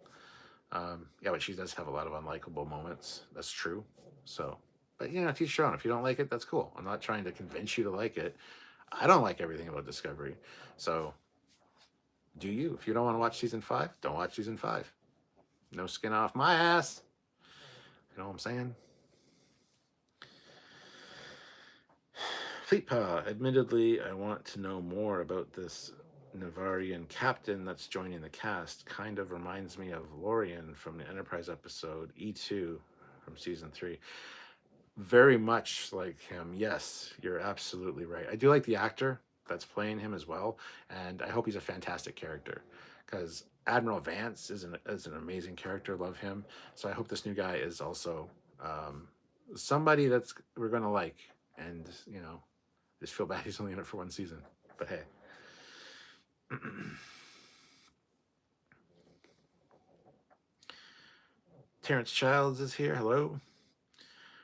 Yeah, but she does have a lot of unlikable moments. That's true. So, but you know, teach your own. If you don't like it, that's cool. I'm not trying to convince you to like it. I don't like everything about Discovery. So, do you? If you don't want to watch season 5, don't watch season 5. No skin off my ass. You know what I'm saying? Fleetpaw, admittedly, I want to know more about this Navarian captain that's joining the cast. Kind of reminds me of Lorian from the Enterprise episode E2 from season 3. Very much like him. Yes, you're absolutely right. I do like the actor that's playing him as well, and I hope he's a fantastic character because Admiral Vance is an amazing character. Love him. So I hope this new guy is also somebody that's we're gonna like, and you know, just feel bad he's only in it for one season. But hey. Terrence Childs is here. Hello.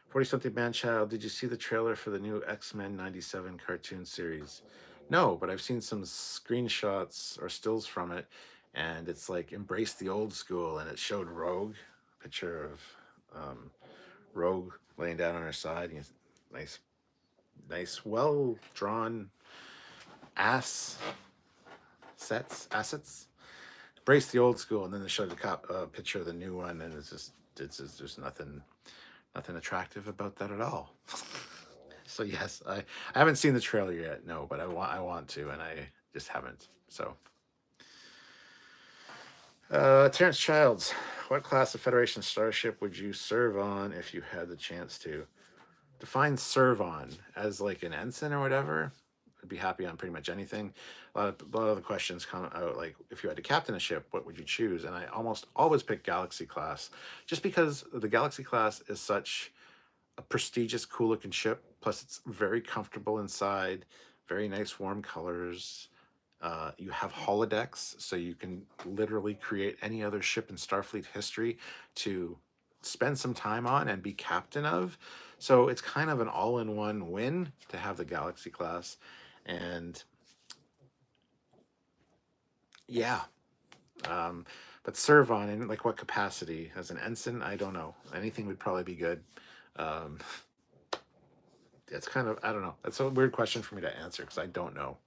40 something man child, did you see the trailer for the new X-Men 97 cartoon series? No, but I've seen some screenshots or stills from it, and it's like embrace the old school, and it showed Rogue, picture of Rogue laying down on her side. Nice, nice, well drawn assets. Embrace the old school, and then they showed the picture of the new one, and it's just there's nothing attractive about that at all. So yes, I haven't seen the trailer yet. No, but I want to, and I just haven't. So, Terrence Childs, what class of Federation starship would you serve on if you had the chance to? Define serve on as like an ensign or whatever. I'd be happy on pretty much anything. A lot of the questions come out like, if you had to captain a ship, what would you choose? And I almost always pick Galaxy class, just because the Galaxy class is such a prestigious, cool looking ship. Plus, it's very comfortable inside, very nice warm colors. You have holodecks, so you can literally create any other ship in Starfleet history to spend some time on and be captain of. So it's kind of an all-in-one win to have the Galaxy class. And yeah, but serve on in like what capacity? As an ensign, I don't know. Anything would probably be good. Um, it's kind of, I don't know. That's a weird question for me to answer because I don't know.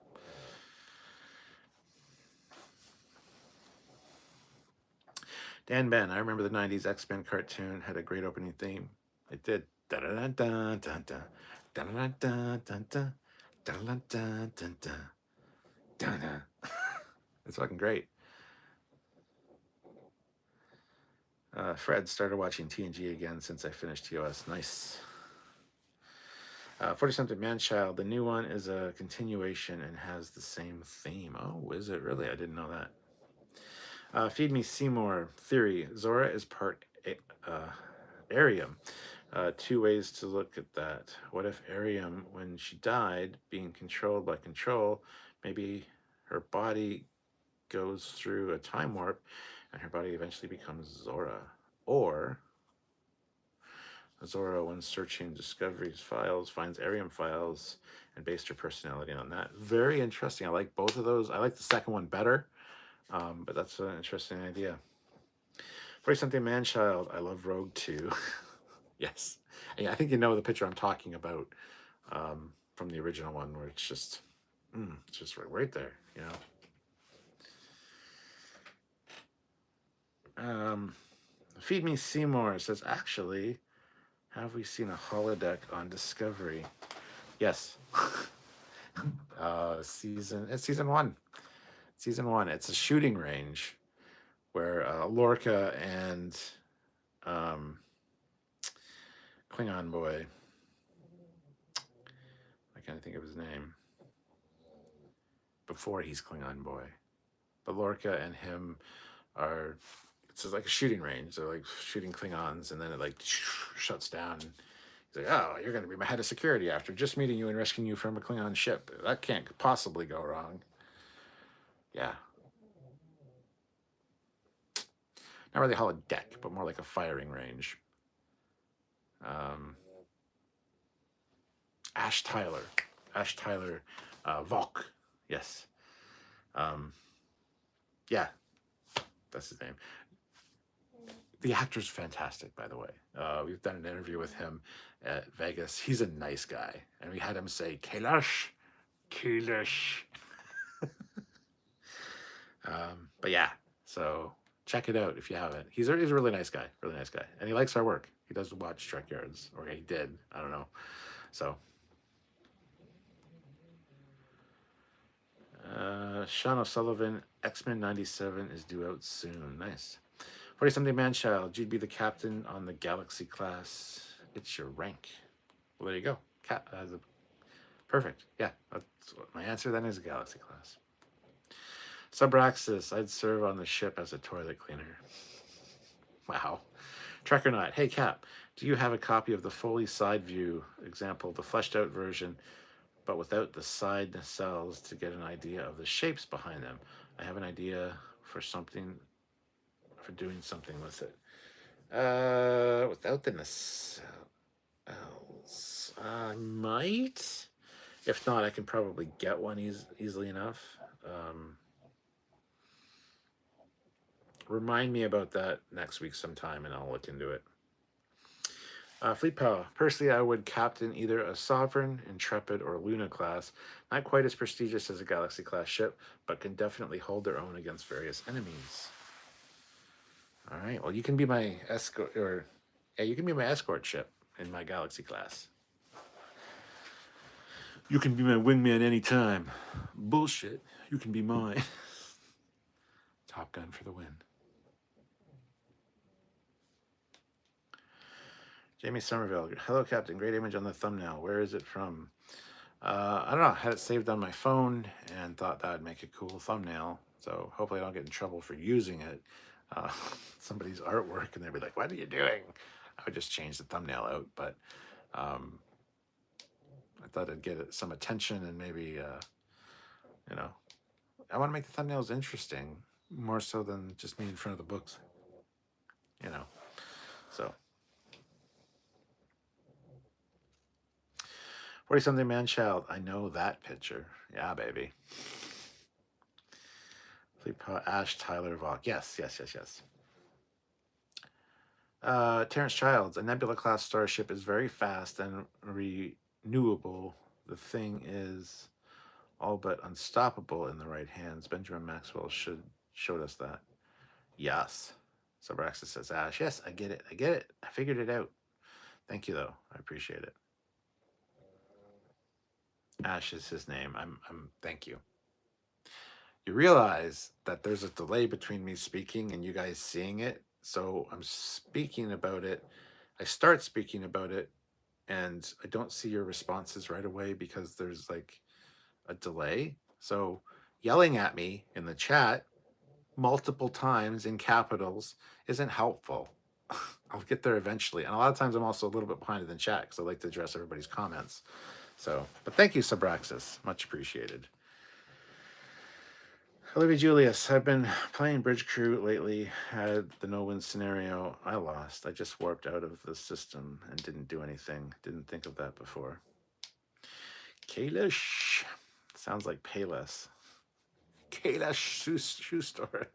Dan Ben, I remember the 90s X-Men cartoon had a great opening theme. It did. It's fucking great. Fred started watching TNG again since I finished TOS. Nice. 40 something man child. The new one is a continuation and has the same theme. Oh, is it really? I didn't know that. Feed Me Seymour theory. Zora is part Arium. Two ways to look at that. What if Arium, when she died, being controlled by control, maybe her body goes through a time warp and her body eventually becomes Zora? Or Zora, when searching Discovery's files, finds Arium files and based her personality on that. Very interesting. I like both of those. I like the second one better, but that's an interesting idea. 40 something man child. I love Rogue too. Yes. And I think you know the picture I'm talking about from the original one, where it's just right there, you know. Feed Me Seymour says, actually, have we seen a holodeck on Discovery? Yes. It's season one. Season one. It's a shooting range where Lorca and um, Klingon boy, I can't think of his name, before he's Klingon boy. But Lorca and him are, it's just like a shooting range. They're like shooting Klingons, and then it like shuts down. He's like, oh, you're going to be my head of security after just meeting you and rescuing you from a Klingon ship. That can't possibly go wrong. Yeah. Not really a deck, but more like a firing range. Ash Tyler. Volk. Yes. Yeah, that's his name. The actor's fantastic, by the way. We've done an interview with him at Vegas. He's a nice guy. And we had him say, Kailash. But yeah, so check it out if you haven't. He's a really nice guy, and he likes our work. He does watch Trekyards, or he did. I don't know. So, Sean O'Sullivan, X-Men '97 is due out soon. Nice. 40-something man-child, you'd be the captain on the Galaxy class. It's your rank. Well, there you go. Perfect. Yeah, that's what my answer then is, a Galaxy class. Subraxis, I'd serve on the ship as a toilet cleaner. Wow. Trekyard, hey Cap, do you have a copy of the Foley side view example, the fleshed out version, but without the side cells to get an idea of the shapes behind them? I have an idea for doing something with it. Without the nacelles, I might. If not, I can probably get one easily enough. Remind me about that next week sometime, and I'll look into it. Fleet Power. Personally, I would captain either a Sovereign, Intrepid, or Luna class. Not quite as prestigious as a Galaxy class ship, but can definitely hold their own against various enemies. All right. Well, you can be my escort, you can be my escort ship in my Galaxy class. You can be my wingman anytime. Bullshit. You can be mine. Top Gun for the win. Jamie Somerville. Hello, Captain. Great image on the thumbnail. Where is it from? I don't know. I had it saved on my phone and thought that would make a cool thumbnail. So hopefully I don't get in trouble for using it. Somebody's artwork, and they'd be like, what are you doing? I would just change the thumbnail out, but I thought I'd get some attention, and maybe, I want to make the thumbnails interesting, more so than just me in front of the books, so. 40-something man-child, I know that picture. Yeah, baby. Ash Tyler Volk. Yes. Terrence Childs, a Nebula-class starship is very fast and renewable. The thing is all but unstoppable in the right hands. Benjamin Maxwell showed us that. Yes. Subraxis says, Ash, yes, I get it. I figured it out. Thank you, though. I appreciate it. Ash is his name. Thank you. You realize that there's a delay between me speaking and you guys seeing it. So I'm speaking about it. I start speaking about it, and I don't see your responses right away because there's like a delay. So yelling at me in the chat multiple times in capitals isn't helpful. I'll get there eventually. And a lot of times I'm also a little bit behind in the chat because I like to address everybody's comments. So, but thank you, Subraxis. Much appreciated. Olivia Julius, I've been playing Bridge Crew lately. Had the no-win scenario. I lost. I just warped out of the system and didn't do anything. Didn't think of that before. Kalish. Sounds like Payless. Kalish shoe store.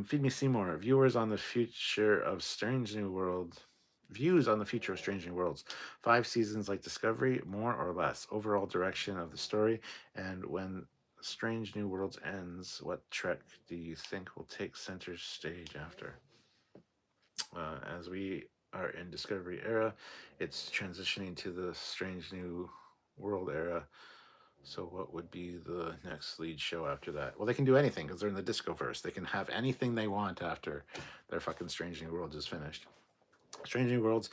Feed Me Seymour. Viewers on the future of Strange New World Views on the future of Strange New Worlds. 5 seasons like Discovery, more or less. Overall direction of the story. And when Strange New Worlds ends, what Trek do you think will take center stage after? As we are in Discovery era, it's transitioning to the Strange New World era. So what would be the next lead show after that? Well, they can do anything because they're in the Discoverse. They can have anything they want after their fucking Strange New Worlds is finished. Strange New Worlds,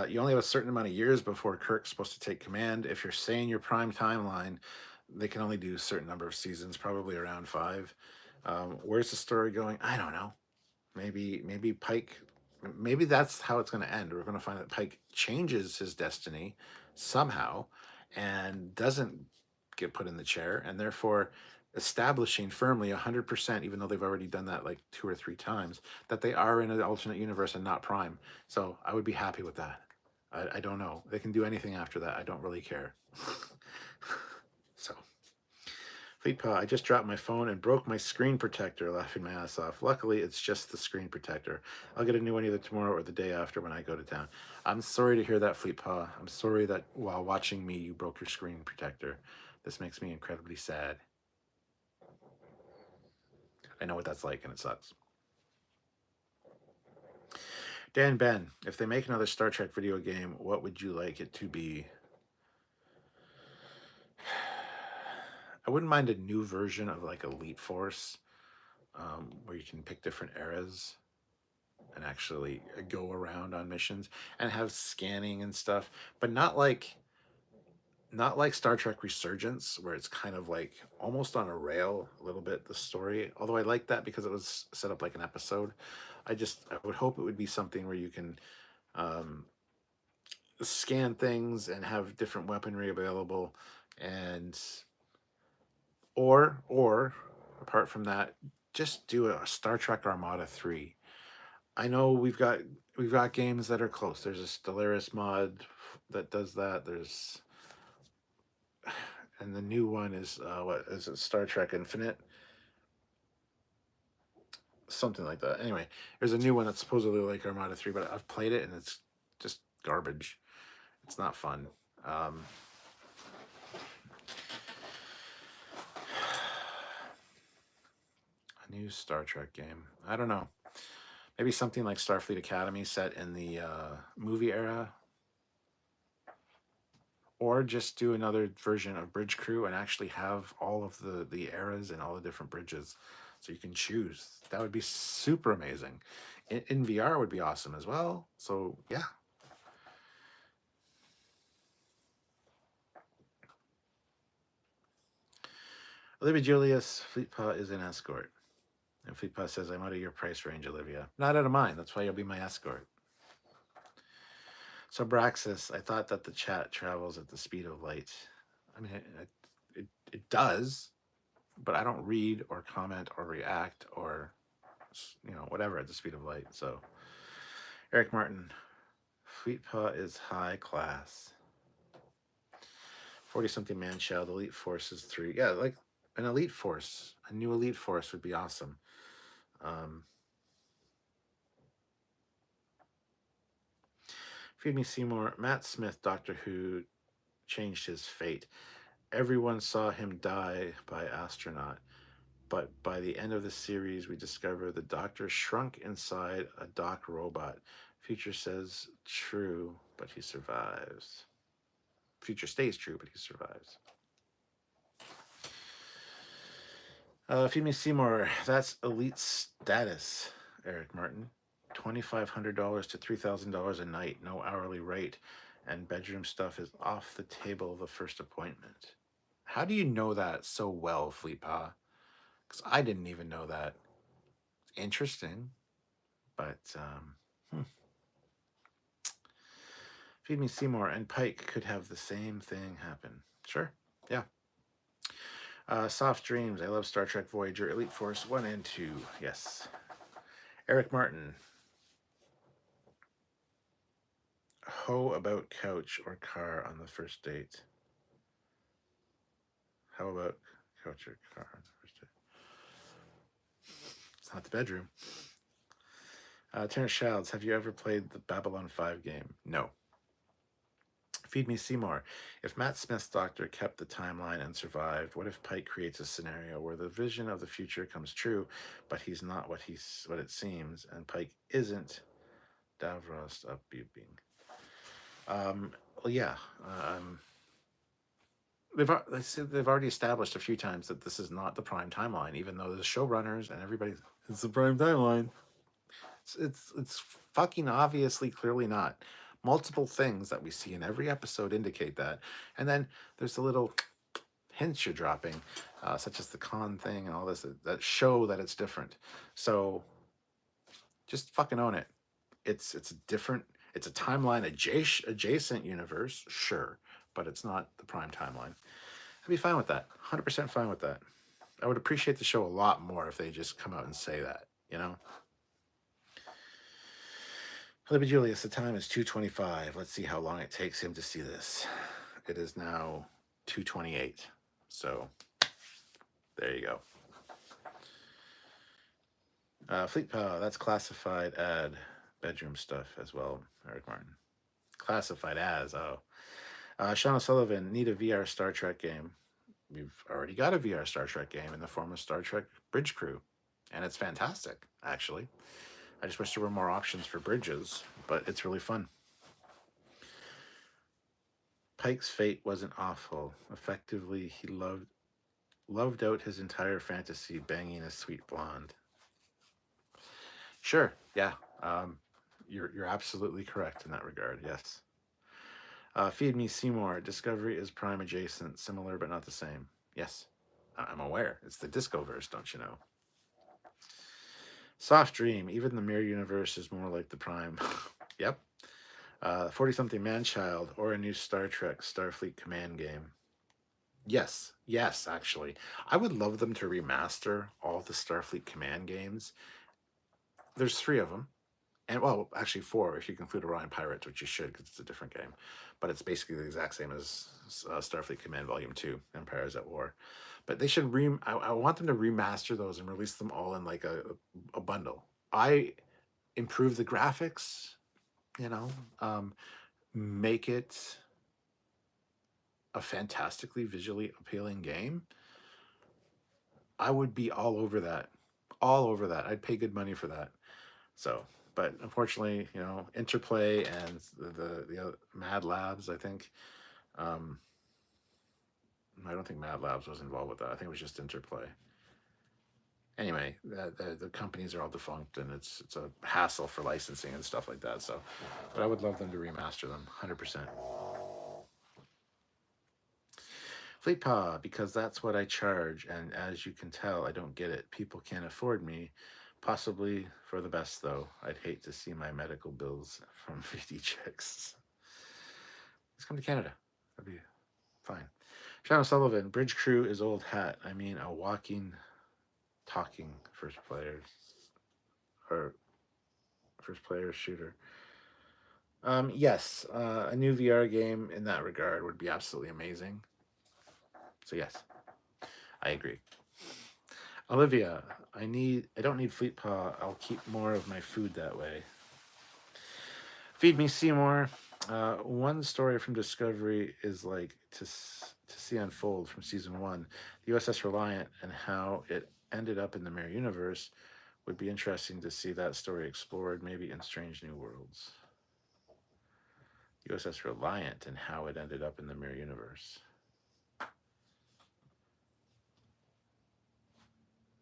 you only have a certain amount of years before Kirk's supposed to take command. If you're saying your prime timeline, they can only do a certain number of seasons, probably around 5. Where's the story going? I don't know. Maybe Pike. Maybe that's how it's going to end. We're going to find that Pike changes his destiny somehow and doesn't get put in the chair, and therefore establishing firmly 100%, even though they've already done that like 2 or 3 times, that they are in an alternate universe and not Prime. So I would be happy with that. I don't know. They can do anything after that. I don't really care. So, Fleetpaw, I just dropped my phone and broke my screen protector, laughing my ass off. Luckily, it's just the screen protector. I'll get a new one either tomorrow or the day after when I go to town. I'm sorry to hear that, Fleetpaw. I'm sorry that while watching me, you broke your screen protector. This makes me incredibly sad. I know what that's like, and it sucks. Dan Ben, if they make another Star Trek video game, what would you like it to be? I wouldn't mind a new version of like Elite Force, where you can pick different eras and actually go around on missions and have scanning and stuff, but not like Star Trek Resurgence, where it's kind of like almost on a rail a little bit, the story. Although I like that because it was set up like an episode. I would hope it would be something where you can um, scan things and have different weaponry available, and or apart from that, just do a Star Trek Armada 3. I know we've got games that are close. There's a Stellaris mod that does that. There's and the new one is what is it? Star Trek Infinite, something like that. Anyway, there's a new one that's supposedly like Armada 3, but I've played it and it's just garbage. It's not fun. A new Star Trek game. I don't know. Maybe something like Starfleet Academy set in the movie era, or just do another version of Bridge Crew and actually have all of the eras and all the different bridges, so you can choose. That would be super amazing. In VR would be awesome as well. So yeah. Olivia Julius, Fleetpaw is an escort. And Fleetpaw says, I'm out of your price range, Olivia. Not out of mine. That's why you'll be my escort. So Braxis, I thought that the chat travels at the speed of light. I mean, it does, but I don't read or comment or react or, whatever at the speed of light. So Eric Martin, Fleetpaw is high class. 40-something man child, Elite Force is 3. Yeah, like an Elite Force, a new Elite Force would be awesome. Feed Me Seymour, Matt Smith, Doctor Who, changed his fate. Everyone saw him die by astronaut, but by the end of the series, we discover the Doctor shrunk inside a Doc robot. Future says true, but he survives. Future stays true, but he survives. Feed Me Seymour, that's elite status, Eric Martin. $2,500 to $3,000 a night, no hourly rate, and bedroom stuff is off the table the first appointment. How do you know that so well, Fleetpaw? Because I didn't even know that. Interesting, but Feed Me Seymour and Pike could have the same thing happen. Sure, yeah. Soft Dreams, I love Star Trek Voyager, Elite Force 1 and 2, yes. Eric Martin, hoe about couch or car on the first date? How about couch or car on the first date? It's not the bedroom. Terrence Childs, have you ever played the Babylon 5 game? No. Feed Me Seymour. If Matt Smith's doctor kept the timeline and survived, what if Pike creates a scenario where the vision of the future comes true, but he's not what it seems, and Pike isn't Davros upbeeping? Well, yeah. Um, they've already established a few times that this is not the prime timeline, even though the showrunners and everybody, it's the prime timeline. It's fucking obviously clearly not. Multiple things that we see in every episode indicate that, and then there's the little hints you're dropping, such as the con thing and all this that show that it's different. So just fucking own it. It's a different. It's a timeline adjacent universe, sure, but it's not the prime timeline. I'd be fine with that. 100% fine with that. I would appreciate the show a lot more if they just come out and say that, you know? Libby Julius, the time is 2:25. Let's see how long it takes him to see this. It is now 2:28. So there you go. Fleet Power, that's classified ad bedroom stuff as well, Eric Martin. Classified as, oh. Sean O'Sullivan, need a VR Star Trek game. We've already got a VR Star Trek game in the form of Star Trek Bridge Crew. And it's fantastic, actually. I just wish there were more options for bridges, but it's really fun. Pike's fate wasn't awful. Effectively, he loved out his entire fantasy banging a sweet blonde. Sure, yeah. You're absolutely correct in that regard, yes. Feed Me Seymour. Discovery is Prime adjacent, similar but not the same. Yes, I'm aware. It's the Discoverse, don't you know? Soft Dream. Even the Mirror Universe is more like the Prime. Yep. 40-something Man-Child or a new Star Trek Starfleet Command game. Yes, actually. I would love them to remaster all the Starfleet Command games. There's 3 of them. And, well, actually 4 if you include Orion Pirates, which you should because it's a different game. But it's basically the exact same as Starfleet Command Volume 2, Empires at War. But they should I want them to remaster those and release them all in like a bundle. I improve the graphics, you know, make it a fantastically visually appealing game. I would be all over that. All over that. I'd pay good money for that. So, but unfortunately, you know, Interplay and the Mad Labs, I think. I don't think Mad Labs was involved with that. I think it was just Interplay. Anyway, the companies are all defunct, and it's a hassle for licensing and stuff like that. So, but I would love them to remaster them, 100%. Fleetpaw, because that's what I charge, and as you can tell, I don't get it. People can't afford me. Possibly for the best, though. I'd hate to see my medical bills from 50 checks. Let's come to Canada. That'd be fine. Sean O'Sullivan, Bridge Crew is old hat. I mean, a walking, talking first player shooter. Yes, a new VR game in that regard would be absolutely amazing. So yes, I agree. Olivia, I don't need Fleetpaw. I'll keep more of my food that way. Feed Me Seymour. One story from Discovery is like to see unfold from season 1. The USS Reliant and how it ended up in the Mirror Universe would be interesting to see that story explored, maybe in Strange New Worlds. USS Reliant and how it ended up in the Mirror Universe.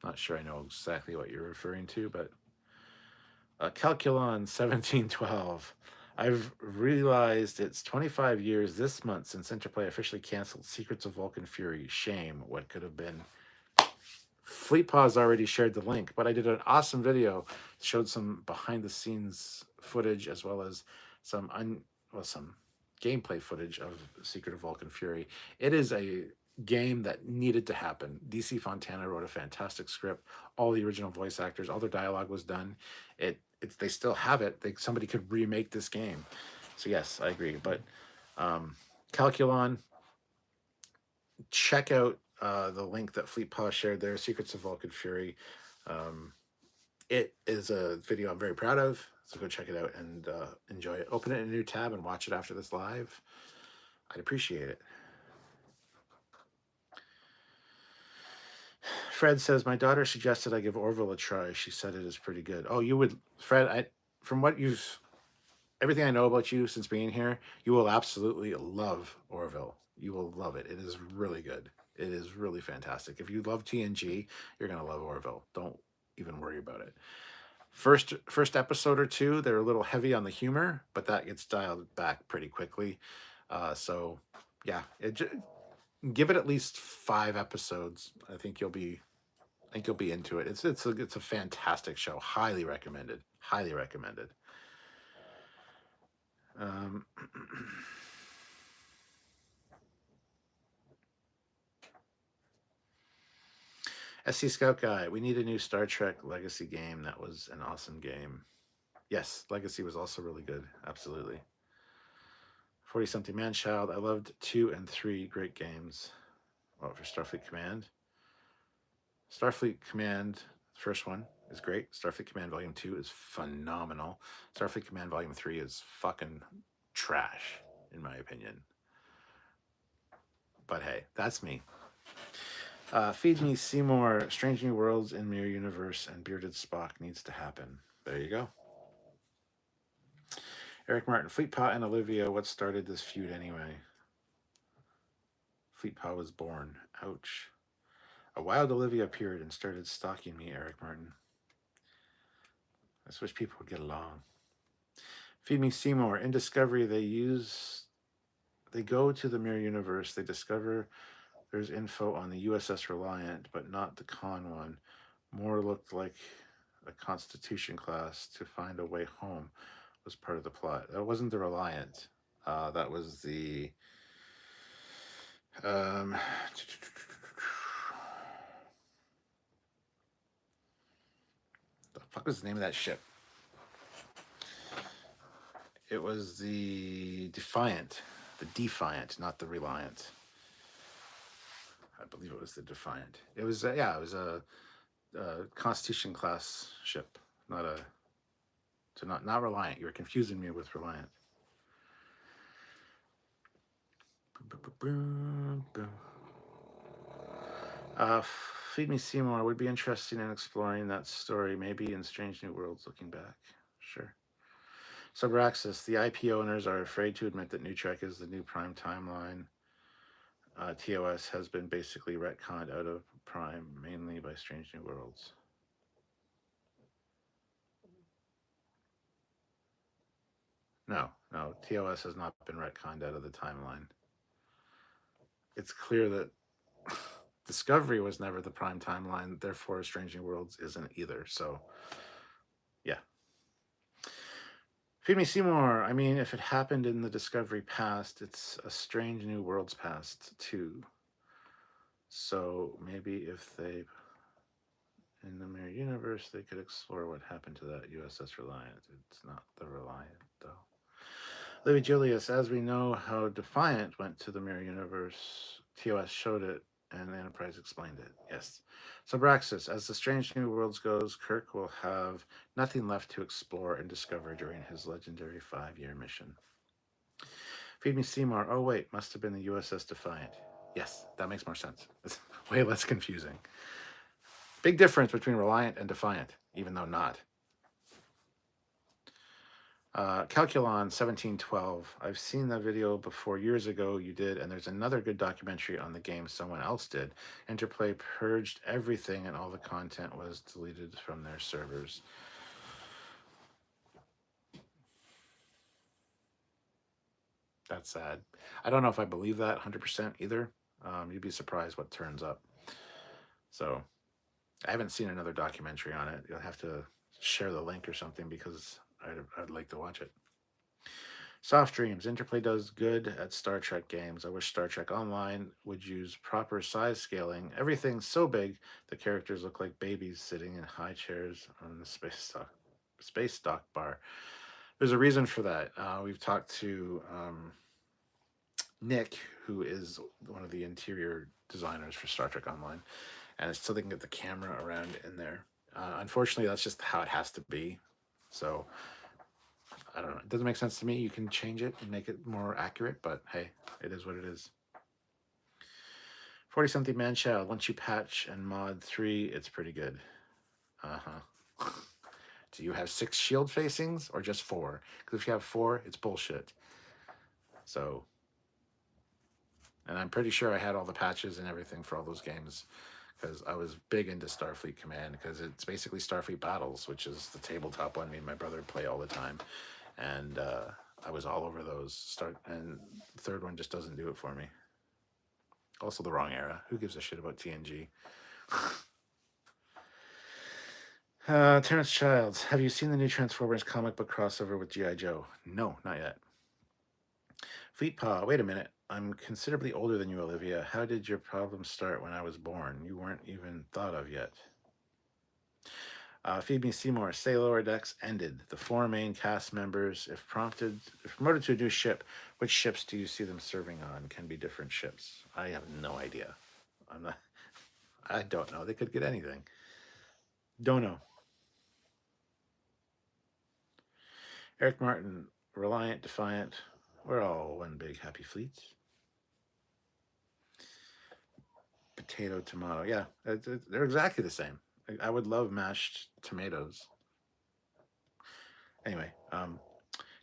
Not sure I know exactly what you're referring to, but Calculon 1712. I've realized it's 25 years this month since Interplay officially canceled Secrets of Vulcan Fury. Shame. What could have been? Fleetpaw's already shared the link, but I did an awesome video, showed some behind-the-scenes footage as well as some gameplay footage of Secret of Vulcan Fury. It is a game that needed to happen. DC Fontana wrote a fantastic script. All the original voice actors, all their dialogue was done. They still have it. Somebody could remake this game. So yes, I agree. But Calculon, check out the link that Fleetpaw shared there, Secrets of Vulcan Fury. It is a video I'm very proud of, so go check it out and enjoy it. Open it in a new tab and watch it after this live. I'd appreciate it. Fred says, my daughter suggested I give Orville a try. She said it is pretty good. Oh, you would, Fred, from what you've, everything I know about you since being here, you will absolutely love Orville. You will love it. It is really good. It is really fantastic. If you love TNG, you're going to love Orville. Don't even worry about it. First episode or two, they're a little heavy on the humor, but that gets dialed back pretty quickly. So yeah, give it at least 5 episodes. I think you'll be into it. It's a fantastic show. Highly recommended. Highly recommended. SC Scout Guy, we need a new Star Trek Legacy game. That was an awesome game. Yes, Legacy was also really good. Absolutely. 40-something man-child. I loved 2 and 3. Great games. Oh, for Starfleet Command. Starfleet Command, first one, is great. Starfleet Command Volume 2 is phenomenal. Starfleet Command Volume 3 is fucking trash, in my opinion. But hey, that's me. Feed me Seymour, Strange New Worlds in Mirror Universe, and Bearded Spock needs to happen. There you go. Eric Martin, Fleetpaw and Olivia, what started this feud anyway? Fleetpaw was born. Ouch. A wild Olivia appeared and started stalking me, Eric Martin. I just wish people would get along. Feed me Seymour. In Discovery, they go to the Mirror Universe. They discover there's info on the USS Reliant, but not the Con one. More looked like a Constitution class to find a way home was part of the plot. That wasn't the Reliant. That was the... the fuck was the name of that ship? It was the Defiant. The Defiant, not the Reliant. I believe it was the Defiant. It was, it was a Constitution class ship, not a... So not Reliant. You're confusing me with Reliant. Feed me Seymour. Would be interesting in exploring that story, maybe in Strange New Worlds looking back. Sure. Subraxis. The IP owners are afraid to admit that New Trek is the new Prime timeline. TOS has been basically retconned out of Prime, mainly by Strange New Worlds. No, TOS has not been retconned out of the timeline. It's clear that Discovery was never the Prime timeline, therefore Strange New Worlds isn't either. So, yeah. Feed me Seymour. I mean, if it happened in the Discovery past, it's a Strange New Worlds past too. So maybe if they, in the Mirror Universe, they could explore what happened to that USS Reliant. It's not the Reliant, though. Livy Julius, as we know how Defiant went to the Mirror Universe, TOS showed it and the Enterprise explained it. Yes. Subraxis, as the Strange New Worlds goes, Kirk will have nothing left to explore and discover during his legendary 5-year mission. Feed me Seymour. Oh, wait, must have been the USS Defiant. Yes, that makes more sense. It's way less confusing. Big difference between Reliant and Defiant, even though not. Calculon 1712. I've seen that video before years ago. You did, and there's another good documentary on the game someone else did. Interplay purged everything, and all the content was deleted from their servers. That's sad. I don't know if I believe that 100% either. You'd be surprised what turns up. So I haven't seen another documentary on it. You'll have to share the link or something because I'd like to watch it. Soft Dreams. Interplay does good at Star Trek games. I wish Star Trek Online would use proper size scaling. Everything's so big, the characters look like babies sitting in high chairs on the space dock bar. There's a reason for that. We've talked to Nick, who is one of the interior designers for Star Trek Online, and it's so they can get the camera around in there. Unfortunately, that's just how it has to be. So I don't know. It doesn't make sense to me. You can change it and make it more accurate, but hey, it is what it is. 40 something man child. Once you patch and mod 3, it's pretty good. Uh huh. Do you have 6 shield facings or just 4? Because if you have 4, it's bullshit. So, and I'm pretty sure I had all the patches and everything for all those games because I was big into Starfleet Command because it's basically Starfleet Battles, which is the tabletop one me and my brother play all the time. And I was all over those. And the third one just doesn't do it for me. Also the wrong era. Who gives a shit about TNG? Terrence Childs, have you seen the new Transformers comic book crossover with G.I. Joe? No, not yet. Fleetpaw, wait a minute. I'm considerably older than you, Olivia. How did your problem start when I was born? You weren't even thought of yet. Feed Me Seymour, say Lower Decks ended. The 4 main cast members, if promoted to a new ship, which ships do you see them serving on? Can be different ships. I have no idea. I don't know. They could get anything. Don't know. Eric Martin, Reliant, Defiant. We're all one big happy fleet. Potato, tomato. Yeah, they're exactly the same. I would love mashed tomatoes. Anyway,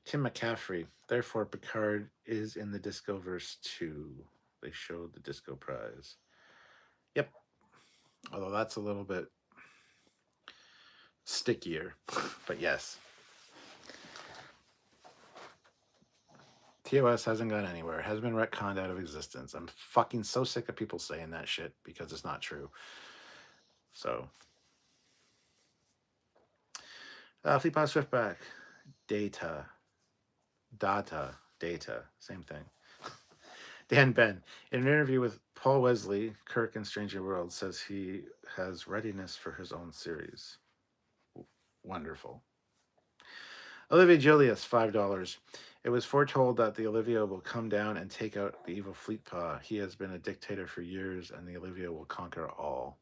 Tim McCaffrey. Therefore, Picard is in the Discoverse too. They showed the Disco Prize. Yep. Although that's a little bit stickier. But yes. TOS hasn't gone anywhere. It has been retconned out of existence. I'm fucking so sick of people saying that shit because it's not true. So. Fleetpaw Swiftback. Data. Same thing. Dan Ben, in an interview with Paul Wesley, Kirk in Stranger World, says he has readiness for his own series. Wonderful. Olivia Julius, $5. It was foretold that the Olivia will come down and take out the evil Fleetpaw. He has been a dictator for years, and the Olivia will conquer all.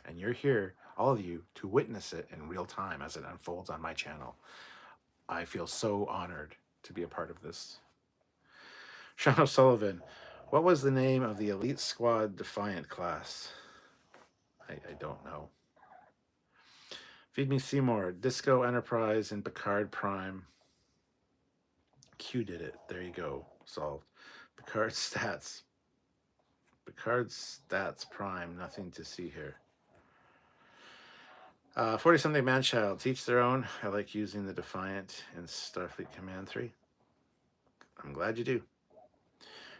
And you're here, all of you, to witness it in real time as it unfolds on my channel. I feel so honored to be a part of this. Sean O'Sullivan, what was the name of the Elite Squad Defiant class? I don't know. Feed Me Seymour, Disco Enterprise, and Picard Prime. Q did it. There you go. Solved. Picard stats. Picard's stats Prime. Nothing to see here. 40-something Manchild. Teach their own. I like using the Defiant in Starfleet Command 3. I'm glad you do.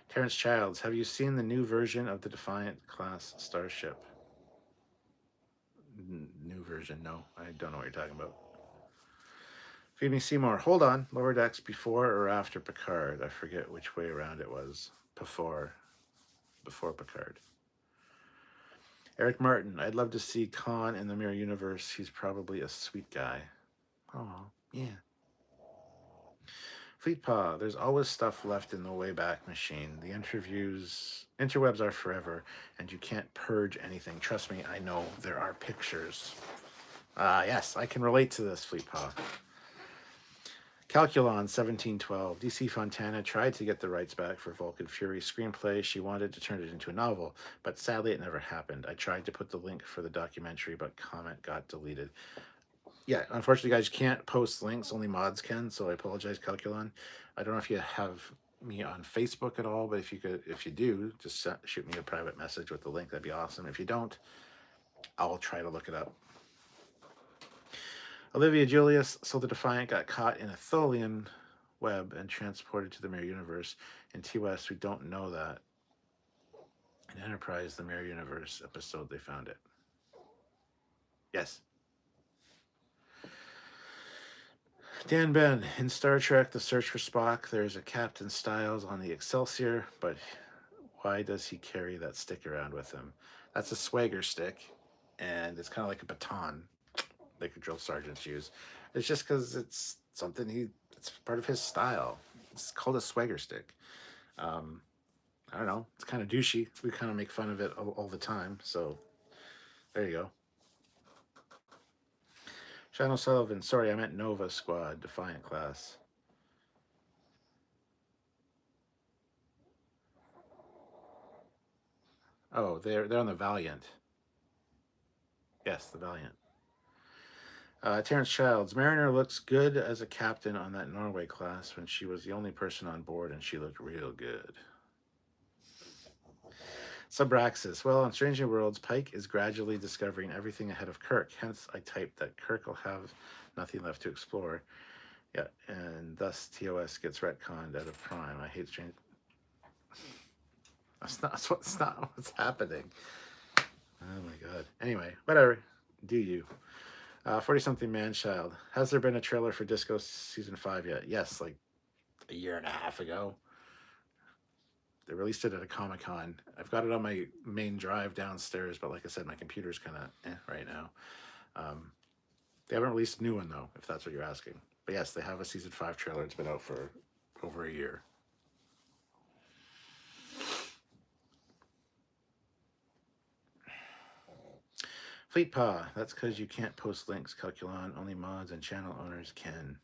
Terrence Childs, have you seen the new version of the Defiant class starship? New version, no. I don't know what you're talking about. Feed Me Seymour, hold on. Lower Decks before or after Picard? I forget which way around it was. Before Picard. Eric Martin, I'd love to see Khan in the Mirror Universe. He's probably a sweet guy. Oh, yeah. Fleetpaw, there's always stuff left in the Wayback Machine. The interwebs are forever, and you can't purge anything. Trust me, I know there are pictures. Yes, I can relate to this, Fleetpaw. Calculon 1712. DC Fontana tried to get the rights back for Vulcan Fury screenplay. She wanted to turn it into a novel, but sadly it never happened. I tried to put the link for the documentary, but comment got deleted. Yeah, unfortunately, guys, you can't post links. Only mods can, so I apologize, Calculon. I don't know if you have me on Facebook at all, but if you do, just shoot me a private message with the link. That'd be awesome. If you don't, I'll try to look it up. Olivia Julius, so the Defiant got caught in a Tholian web and transported to the Mirror Universe. In TOS, we don't know that. In Enterprise, the Mirror Universe episode, they found it. Yes. Dan Ben, in Star Trek, The Search for Spock, there's a Captain Styles on the Excelsior, but why does he carry that stick around with him? That's a swagger stick, and it's kind of like a baton like drill sergeants use. It's just because it's something it's part of his style. It's called a swagger stick. I don't know. It's kind of douchey. We kind of make fun of it all the time. So there you go. Sean O'Sullivan, sorry, I meant Nova Squad, Defiant class. Oh, they're on the Valiant. Yes, the Valiant. Terrence Childs, Mariner looks good as a captain on that Norway class when she was the only person on board and she looked real good. Subraxis, well, on Stranger Worlds, Pike is gradually discovering everything ahead of Kirk. Hence, I typed that Kirk will have nothing left to explore. Yeah, and thus TOS gets retconned out of Prime. I hate Stranger. That's not what's happening. Oh my god. Anyway, whatever. Do you? 40-something man-child. Has there been a trailer for Disco Season 5 yet? Yes, like a year and a half ago. They released it at a Comic-Con. I've got it on my main drive downstairs, but like I said, my computer's kind of right now. They haven't released a new one, though, if that's what you're asking. But yes, they have a Season 5 trailer. It's been out for over a year. Fleetpaw, that's because you can't post links, Calculon. Only mods and channel owners can.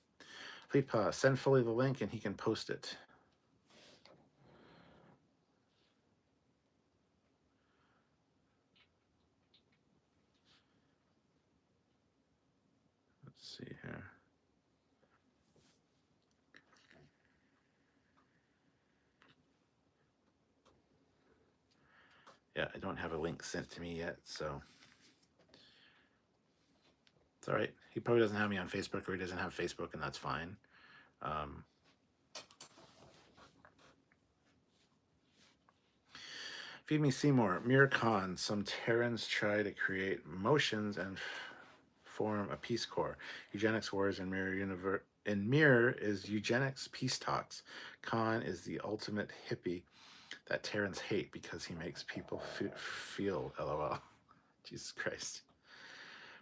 Fleetpaw, send Foley the link and he can post it. Let's see here. Yeah, I don't have a link sent to me yet, so it's all right. He probably doesn't have me on Facebook, or he doesn't have Facebook, and that's fine. Feed Me Seymour. Miracon. Some Terrans try to create motions and form a Peace Corps. Eugenics wars in Mirror universe. In Mirror is eugenics peace talks. Khan is the ultimate hippie that Terrans hate because he makes people feel LOL. Jesus Christ.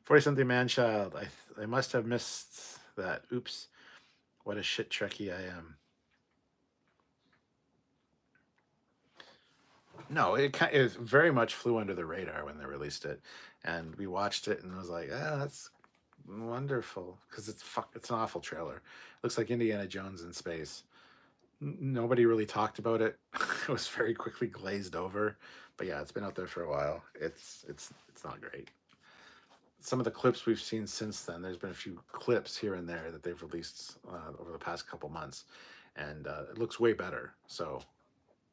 40-something man-child. I must have missed that. Oops. What a shit Trekkie I am. No, it very much flew under the radar when they released it, and we watched it and was like, that's wonderful, because it's an awful trailer. Looks like Indiana Jones in space. Nobody really talked about it. It was very quickly glazed over, but yeah, it's been out there for a while. It's not great. Some of the clips we've seen since then, there's been a few clips here and there that they've released over the past couple months, and it looks way better. So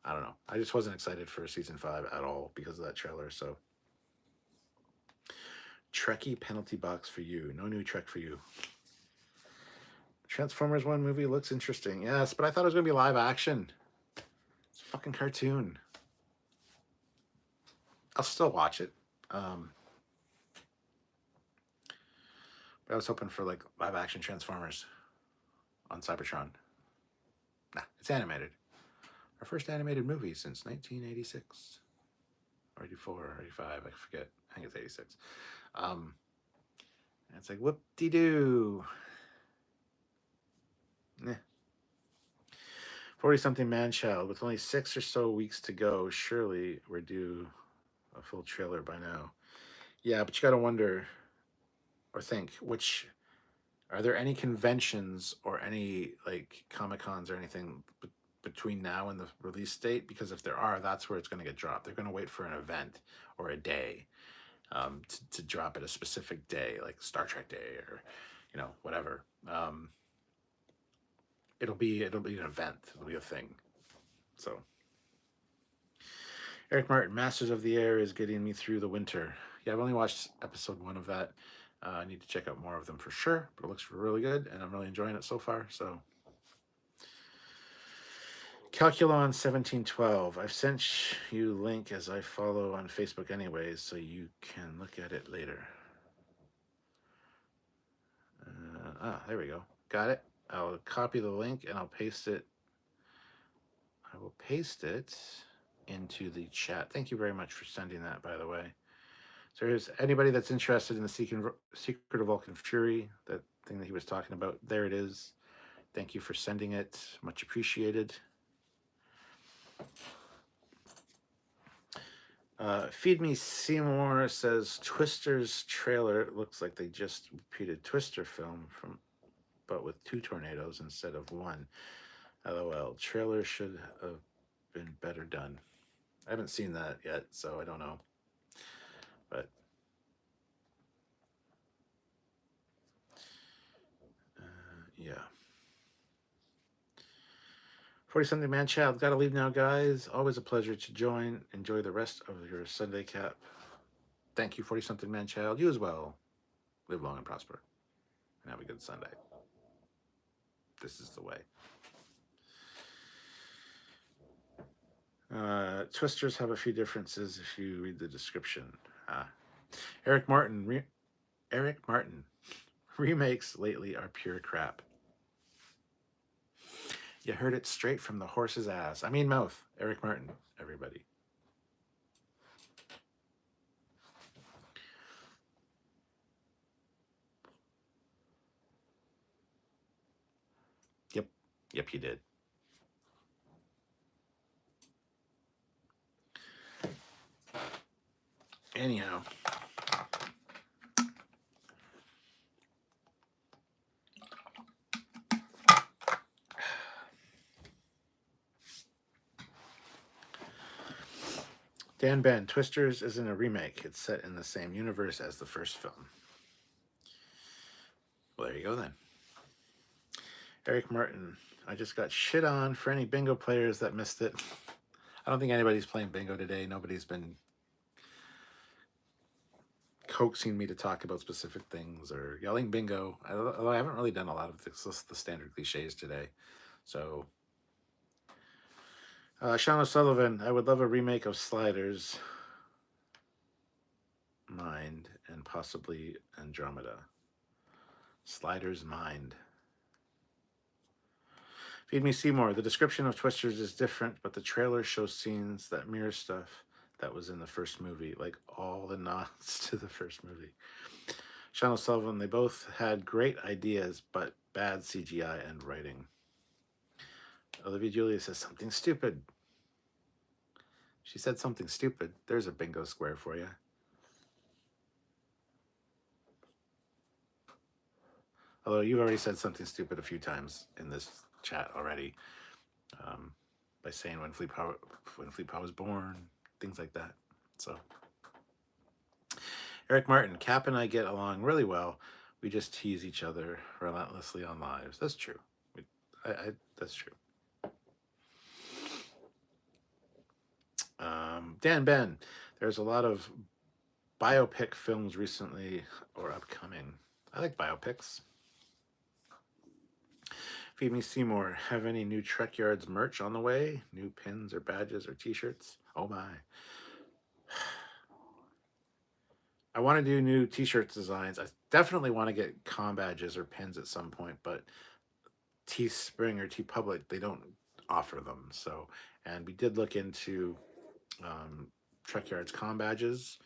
I don't know. I just wasn't excited for Season 5 at all because of that trailer. So Trekkie penalty box for you. No new Trek for you. Transformers 1 movie looks interesting. Yes, but I thought it was going to be live action. It's a fucking cartoon. I'll still watch it. But I was hoping for like live action Transformers on Cybertron. Nah, it's animated. Our first animated movie since 1986. Or 84 or 85, I forget. I think it's 86. And it's like, whoop-de-doo. 40-something man-child. With only 6 or so weeks to go, surely we're due a full trailer by now. Yeah, but you gotta wonder or think, are there any conventions or any like Comic-Cons or anything between now and the release date? Because if there are, that's where it's going to get dropped. They're going to wait for an event or a day to drop at a specific day, like Star Trek Day or whatever. It'll be an event. It'll be a thing. So Eric Martin, Masters of the Air is getting me through the winter. Yeah, I've only watched episode 1 of that. I need to check out more of them for sure, but it looks really good, and I'm really enjoying it so far. So, Calculon 1712. I've sent you link as I follow on Facebook anyways, so you can look at it later. There we go. Got it. I'll copy the link and I'll paste it. I will paste it into the chat. Thank you very much for sending that, by the way. So here's anybody that's interested in the Secret of Vulcan Fury, that thing that he was talking about. There it is. Thank you for sending it. Much appreciated. Feed Me Seymour says Twister's trailer looks like they just repeated Twister film but with 2 tornadoes instead of 1. LOL. Trailer should have been better done. I haven't seen that yet, so I don't know. But yeah. 40-something man child. Gotta leave now, guys. Always a pleasure to join. Enjoy the rest of your Sunday cap. Thank you, 40-something man child. You as well. Live long and prosper. And have a good Sunday. This is the way. Twisters have a few differences if you read the description. Eric Martin. Remakes lately are pure crap. You heard it straight from the horse's ass. I mean mouth. Eric Martin, everybody. Yep, you did. Anyhow. Dan Ben, Twisters isn't a remake. It's set in the same universe as the first film. Well, there you go then. Eric Martin, I just got shit on for any bingo players that missed it. I don't think anybody's playing bingo today. Nobody's been coaxing me to talk about specific things or yelling bingo. Although I haven't really done a lot of the standard cliches today. So, Sean O'Sullivan, I would love a remake of Sliders, Mind, and possibly Andromeda. Sliders, Mind. Feed Me Seymour. The description of Twisters is different, but the trailer shows scenes that mirror stuff that was in the first movie, like all the nods to the first movie. Sean O'Sullivan, they both had great ideas, but bad CGI and writing. Olivia Julia says something stupid. She said something stupid. There's a bingo square for you. Although you've already said something stupid a few times in this chat already, by saying when Fleet Power was born, things like that. So, Eric Martin, Cap and I get along really well. We just tease each other relentlessly on lives. That's true. That's true. Dan Ben, there's a lot of biopic films recently or upcoming. I like biopics. Feed Me Seymour, have any new Trekyards merch on the way? New pins or badges or t-shirts? Oh my. I want to do new t-shirt designs. I definitely want to get com badges or pins at some point, but Teespring or TeePublic, they don't offer them. So, and we did look into Trekyards com badges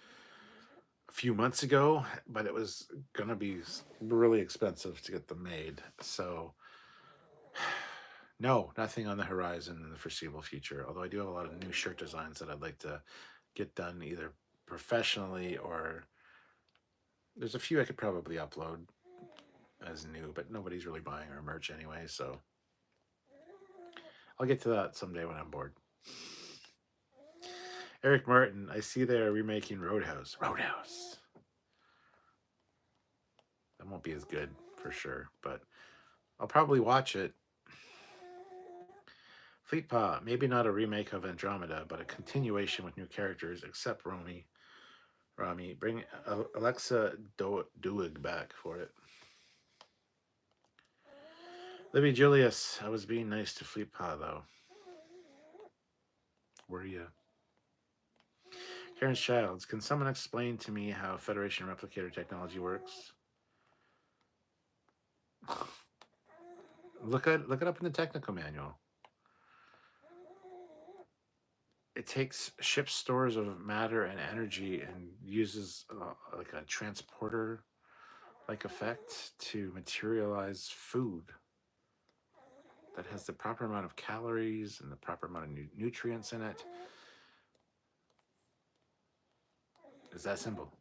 a few months ago, but it was going to be really expensive to get them made. So, no, nothing on the horizon in the foreseeable future. Although I do have a lot of new shirt designs that I'd like to get done either professionally or there's a few I could probably upload as new, but nobody's really buying our merch anyway, so I'll get to that someday when I'm bored. Eric Martin, I see they're remaking Roadhouse. Roadhouse. That won't be as good for sure, but I'll probably watch it. Fleetpaw, maybe not a remake of Andromeda, but a continuation with new characters, except Rami. Bring Alexa Doig back for it. Libby Julius, I was being nice to Fleetpaw, though. Were you? Karen's Childs, can someone explain to me how Federation replicator technology works? Look it up in the technical manual. It takes ship stores of matter and energy and uses like a transporter like effect to materialize food that has the proper amount of calories and the proper amount of nutrients in it. It's that simple.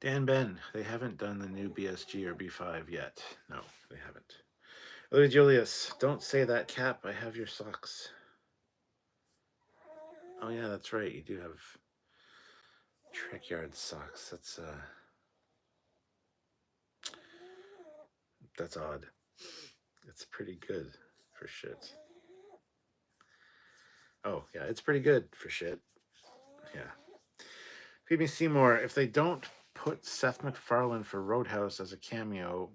Dan Ben, they haven't done the new BSG or B5 yet. No, they haven't. Louis Julius, don't say that, Cap. I have your socks. Oh yeah, that's right. You do have Trekyards socks. That's odd. It's pretty good for shit. Oh yeah, it's pretty good for shit. Yeah. Phoebe Seymour, if they don't put Seth MacFarlane for Roadhouse as a cameo,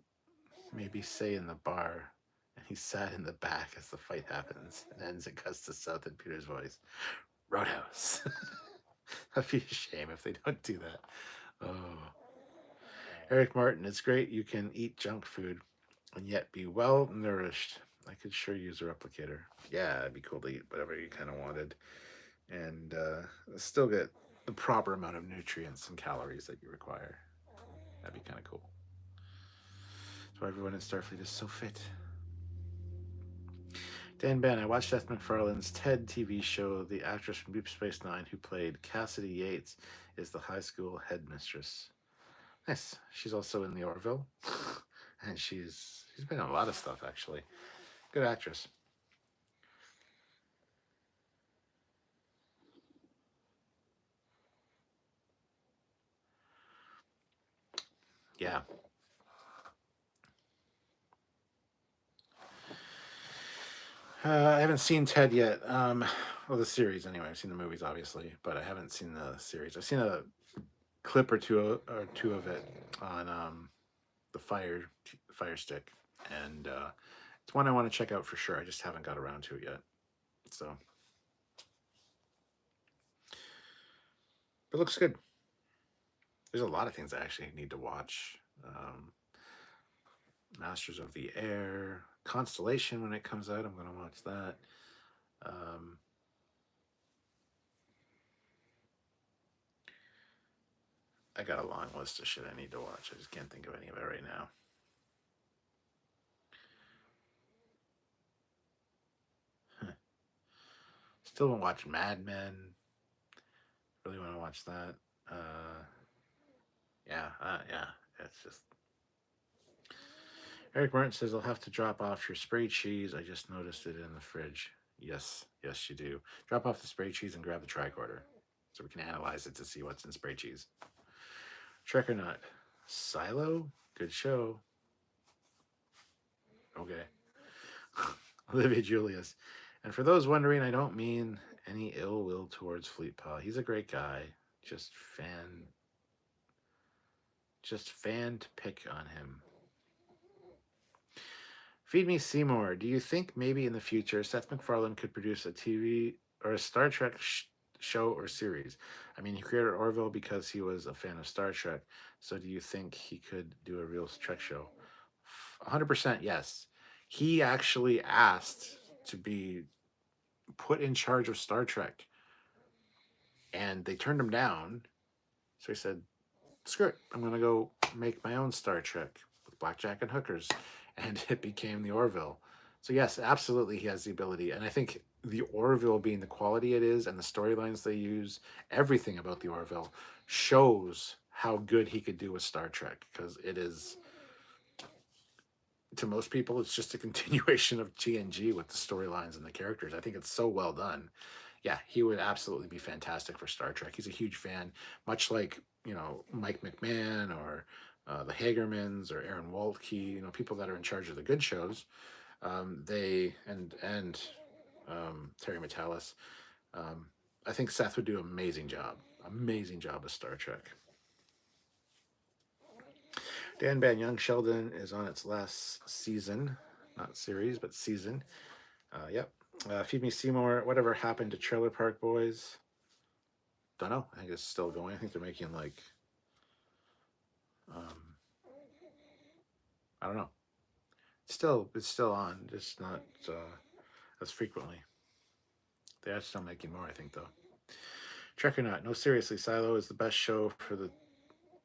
maybe say in the bar, and he sat in the back as the fight happens and ends it cuts to South and Peter's voice. Roadhouse. That'd be a shame if they don't do that. Oh. Eric Martin, it's great you can eat junk food and yet be well nourished. I could sure use a replicator. Yeah, it'd be cool to eat whatever you kind of wanted and still get the proper amount of nutrients and calories that you require. That'd be kind of cool. That's why everyone in Starfleet is so fit. Dan Ben, I watched Seth MacFarlane's TED TV show. The actress from Deep Space Nine who played Cassidy Yates is the high school headmistress. Nice. She's also in The Orville, and she's been in a lot of stuff actually. Good actress. Yeah. I haven't seen Ted yet. Well, the series anyway. I've seen the movies, obviously, but I haven't seen the series. I've seen a clip or two of it on the Fire Stick, and it's one I want to check out for sure. I just haven't got around to it yet. So, but it looks good. There's a lot of things I actually need to watch. Masters of the Air, Constellation when it comes out. I'm going to watch that. I got a long list of shit I need to watch. I just can't think of any of it right now. Still haven't watched Mad Men. Really want to watch that. Yeah. It's just. Eric Martin says I'll have to drop off your spray cheese. I just noticed it in the fridge. Yes, you do. Drop off the spray cheese and grab the tricorder so we can analyze it to see what's in spray cheese. Trek or not? Silo? Good show. Okay. Olivia Julius. And for those wondering, I don't mean any ill will towards Fleetpaw. He's a great guy. Just fan to pick on him. Feed Me Seymour. Do you think maybe in the future Seth MacFarlane could produce a TV or a Star Trek show or series? I mean, he created Orville because he was a fan of Star Trek. So do you think he could do a real Trek show? 100% yes. He actually asked to be put in charge of Star Trek, and they turned him down. So he said, screw it. I'm going to go make my own Star Trek with blackjack and hookers. And it became the Orville. So yes, absolutely he has the ability. And I think the Orville being the quality it is and the storylines they use, everything about the Orville shows how good he could do with Star Trek. Because it is, to most people, it's just a continuation of TNG with the storylines and the characters. I think it's so well done. Yeah, he would absolutely be fantastic for Star Trek. He's a huge fan, much like, Mike McMahon or the Hagermans or Aaron Waltke, people that are in charge of the good shows. They and Terry Matalas. I think Seth would do an amazing job with Star Trek. Dan Ben, Young Sheldon is on its last season, not series, but season. Yep. Feed Me Seymour. Whatever happened to Trailer Park Boys? Don't know. I think it's still going. I think they're making I don't know. It's still on, just not as frequently. They are still making more, I think, though. Trek or not? No, seriously, Silo is the best show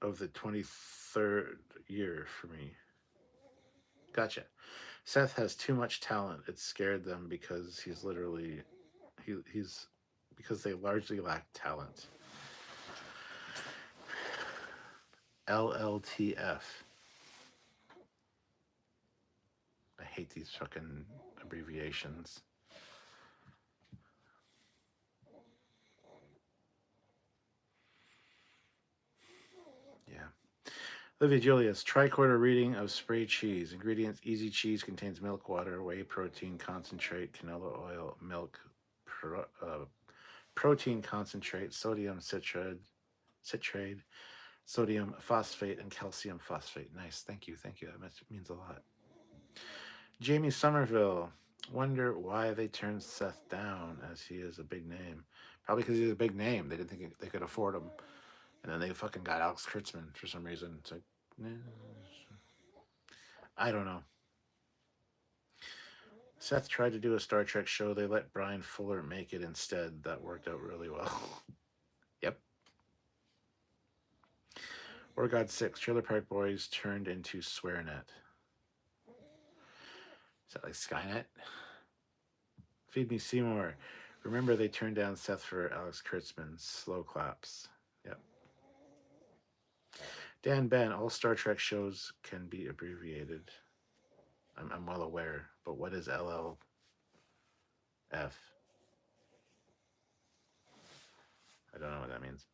of the 23rd year for me. Gotcha. Seth has too much talent. It scared them because He's because they largely lack talent. LLTF. I hate these fucking abbreviations. Yeah. Olivia Julius, tricorder reading of spray cheese. Ingredients: easy cheese contains milk, water, whey protein, concentrate, canola oil, milk, protein concentrate, sodium citrate, sodium phosphate, and calcium phosphate. Nice. Thank you. Thank you. That means a lot. Jamie Somerville. Wonder why they turned Seth down as he is a big name. Probably because he's a big name. They didn't think they could afford him. And then they fucking got Alex Kurtzman for some reason. It's like, I don't know. Seth tried to do a Star Trek show. They let Brian Fuller make it instead. That worked out really well. Yep. Or God 6. Trailer Park Boys turned into SwearNet. Is that like Skynet? Feed Me Seymour. Remember they turned down Seth for Alex Kurtzman. Slow claps. Yep. Dan Ben. All Star Trek shows can be abbreviated. I'm well aware. But what is LLF? I don't know what that means.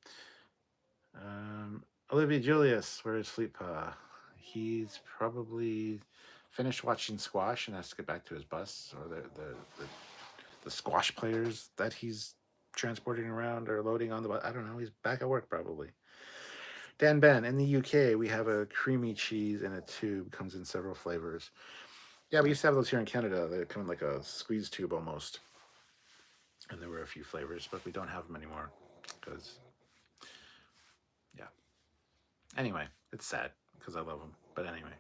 Olivia Julius, where is Fleetpaw? He's probably finished watching squash and has to get back to his bus, or the squash players that he's transporting around or loading on the bus. I don't know. He's back at work probably. Dan Ben, in the UK, we have a creamy cheese in a tube. Comes in several flavors. Yeah, we used to have those here in Canada. They come in like a squeeze tube almost. And there were a few flavors, but we don't have them anymore because, yeah. Anyway, it's sad because I love them. But anyway.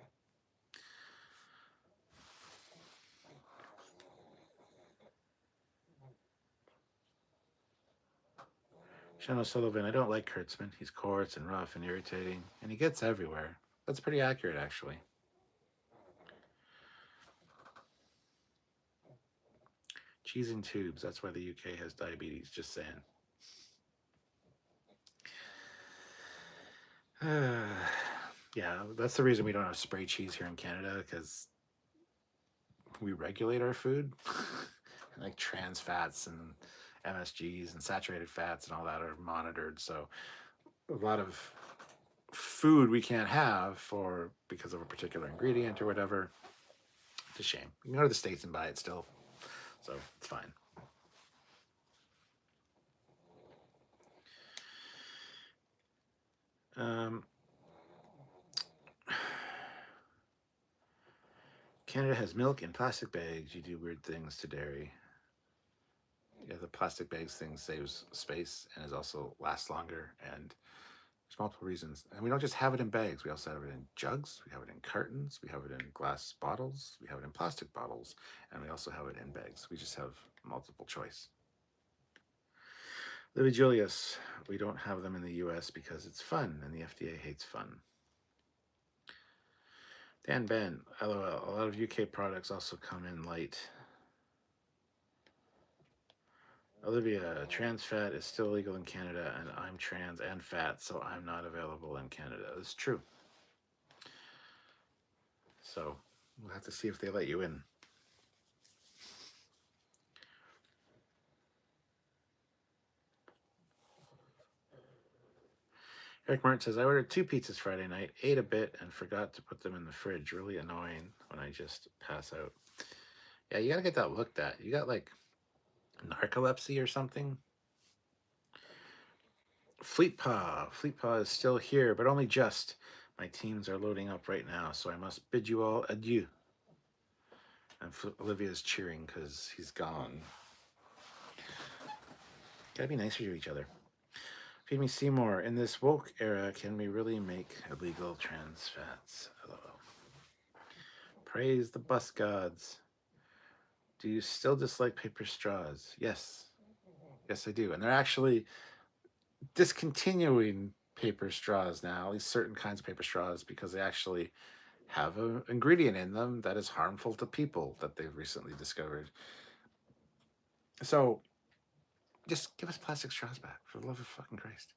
Shannon Sullivan, I don't like Kurtzman. He's coarse and rough and irritating, and he gets everywhere. That's pretty accurate, actually. Cheese in tubes. That's why the UK has diabetes. Just saying. Yeah, that's the reason we don't have spray cheese here in Canada, because we regulate our food. Like trans fats and MSGs and saturated fats and all that are monitored. So a lot of food we can't have because of a particular ingredient or whatever. It's a shame. You can go to the States and buy it still. So it's fine. Canada has milk in plastic bags. You do weird things to dairy. Yeah, the plastic bags thing saves space and is also lasts longer, and there's multiple reasons. And we don't just have it in bags. We also have it in jugs. We have it in cartons. We have it in glass bottles. We have it in plastic bottles, and we also have it in bags. We just have multiple choice. Libby Julius, we don't have them in the US because it's fun, and the FDA hates fun. Dan Ben, LOL. A lot of UK products also come in light. Olivia, trans fat is still legal in Canada, and I'm trans and fat, so I'm not available in Canada. It's true. So we'll have to see if they let you in. Eric Martin says, I ordered 2 pizzas Friday night, ate a bit, and forgot to put them in the fridge. Really annoying when I just pass out. Yeah, you gotta get that looked at. You got like narcolepsy or something? Fleetpaw is still here, but only just. My teams are loading up right now, so I must bid you all adieu. And Olivia's cheering because he's gone. Gotta be nicer to each other. Feed Me Seymour. In this woke era, can we really make illegal trans fats? LOL. Praise the bus gods. Do you still dislike paper straws? Yes. Yes, I do. And they're actually discontinuing paper straws now, at least certain kinds of paper straws, because they actually have an ingredient in them that is harmful to people that they've recently discovered. So Just give us plastic straws back, for the love of fucking Christ.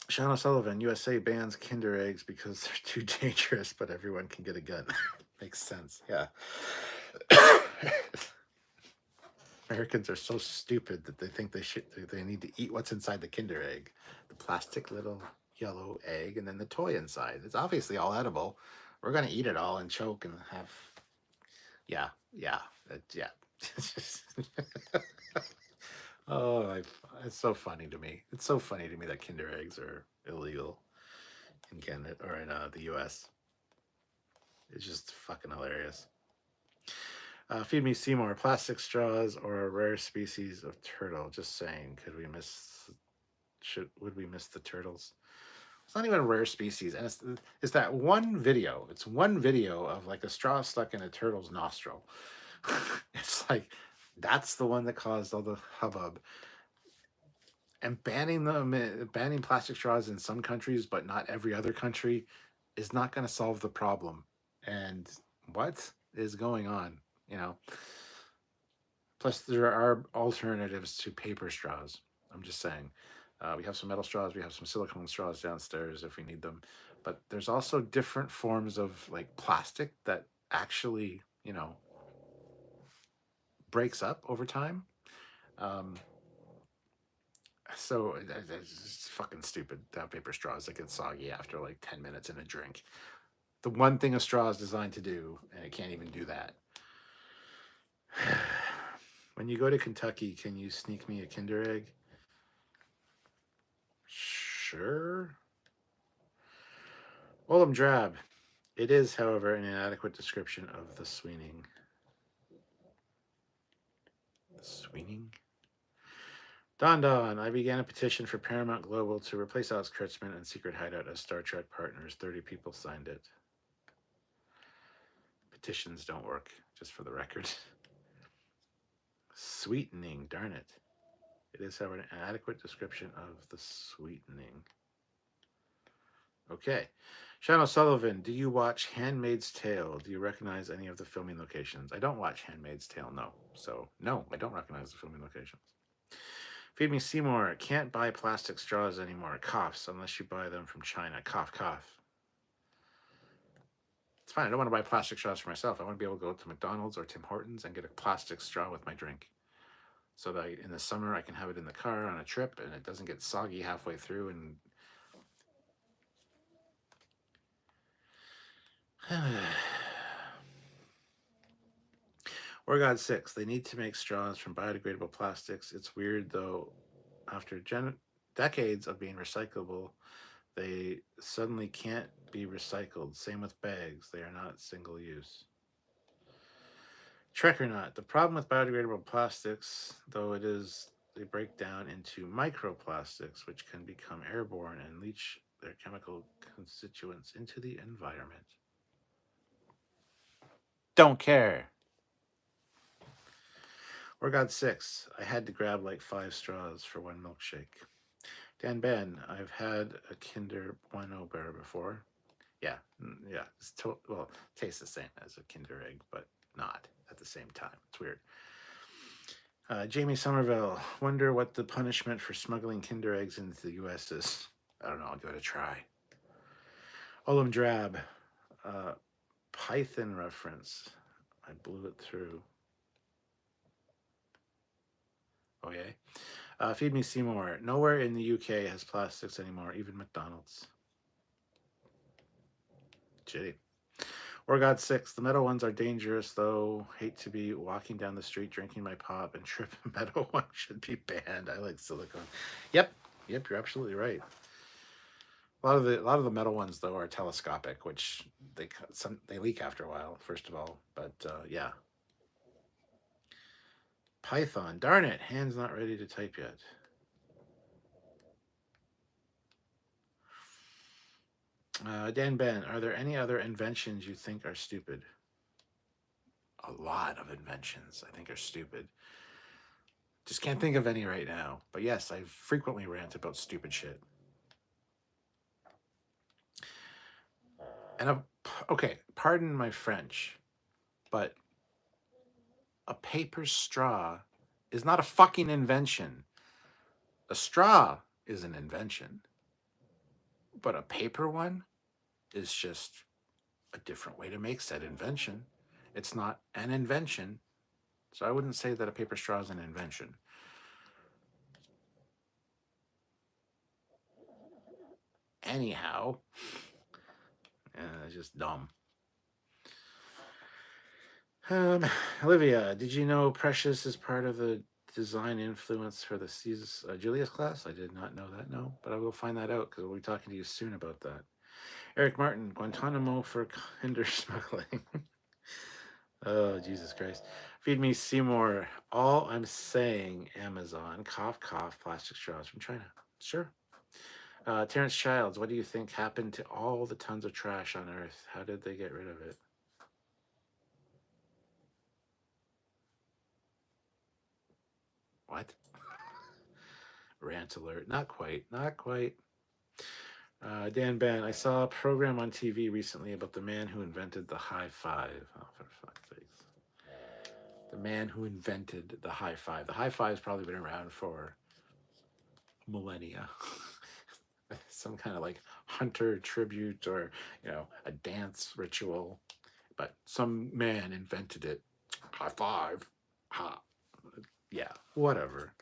Sean O'Sullivan, USA bans Kinder eggs because they're too dangerous, but everyone can get a gun. Makes sense, yeah. Americans are so stupid that they think they need to eat what's inside the Kinder egg. The plastic little yellow egg and then the toy inside. It's obviously all edible. We're going to eat it all and choke and have... Yeah. Oh, it's so funny to me. It's so funny to me that Kinder eggs are illegal in Canada or in the U.S. It's just fucking hilarious. Feed me Seymour. Plastic straws or a rare species of turtle. Just saying. Would we miss the turtles? It's not even a rare species, and it's that one video. It's one video of like a straw stuck in a turtle's nostril. It's like that's the one that caused all the hubbub. And banning plastic straws in some countries, but not every other country, is not going to solve the problem. And what is going on? You know. Plus, there are alternatives to paper straws. I'm just saying. We have some metal straws. We have some silicone straws downstairs if we need them. But there's also different forms of like plastic that actually, breaks up over time. So it's fucking stupid to have paper straws that get soggy after like 10 minutes in a drink. The one thing a straw is designed to do, and it can't even do that. When you go to Kentucky, can you sneak me a Kinder egg? Sure. Olam Drab. It is, however, an inadequate description of the sweening. The sweening? Don, I began a petition for Paramount Global to replace Alex Kurtzman and Secret Hideout as Star Trek partners. 30 people signed it. Petitions don't work, just for the record. Sweetening, darn it. It is, however, an inadequate description of the sweetening. Okay. Sean O'Sullivan, do you watch Handmaid's Tale? Do you recognize any of the filming locations? I don't watch Handmaid's Tale, no. So, no, I don't recognize the filming locations. Feed me Seymour. Can't buy plastic straws anymore. Coughs, unless you buy them from China. Cough, cough. It's fine. I don't want to buy plastic straws for myself. I want to be able to go to McDonald's or Tim Hortons and get a plastic straw with my drink. So that in the summer I can have it in the car on a trip and it doesn't get soggy halfway through and... Or God 6, they need to make straws from biodegradable plastics. It's weird, though, after decades of being recyclable, they suddenly can't be recycled. Same with bags. They are not single use. Trekyards. The problem with biodegradable plastics, though, is they break down into microplastics, which can become airborne and leach their chemical constituents into the environment. Don't care. Or God 6, I had to grab like 5 straws for one milkshake. Dan Ben, I've had a Kinder Bueno Bear before. Yeah, it's well, it tastes the same as a Kinder egg, but not at the same time. It's weird. Jamie Somerville, wonder what the punishment for smuggling Kinder eggs into the U.S. is. I don't know. I'll give it a try. Olam Drab, Python reference. I blew it through. Oh, yeah. Feed me Seymour. Nowhere in the UK has plastics anymore, even McDonald's. Shitty. Or God 6. The metal ones are dangerous, though. Hate to be walking down the street drinking my pop and trip. Metal one should be banned. I like silicone. Yep, you're absolutely right. A lot of the metal ones, though, are telescopic, which they leak after a while, first of all. But yeah. Python. Darn it. Hand's not ready to type yet. Dan Ben, are there any other inventions you think are stupid? A lot of inventions I think are stupid. Just can't think of any right now. But yes, I frequently rant about stupid shit. And okay, pardon my French, but a paper straw is not a fucking invention. A straw is an invention, but a paper one is just a different way to make said invention. It's not an invention, so I wouldn't say that a paper straw is an invention. Anyhow, just dumb. Olivia, did you know Precious is part of the design influence for the Julius class? I did not know that, no, but I will find that out because we'll be talking to you soon about that. Eric Martin, Guantanamo for hinder smuggling. Oh, Jesus Christ. Feed me Seymour. All I'm saying, Amazon, cough, cough, plastic straws from China. Sure. Terrence Childs, what do you think happened to all the tons of trash on Earth? How did they get rid of it? What? Rant alert. Not quite. Not quite. Dan Ben, I saw a program on TV recently about the man who invented the high five. Oh, for fuck's sakes. The man who invented the high five. The high five's probably been around for millennia. Some kind of like hunter tribute or, a dance ritual. But some man invented it. High five. Ha. Yeah, whatever.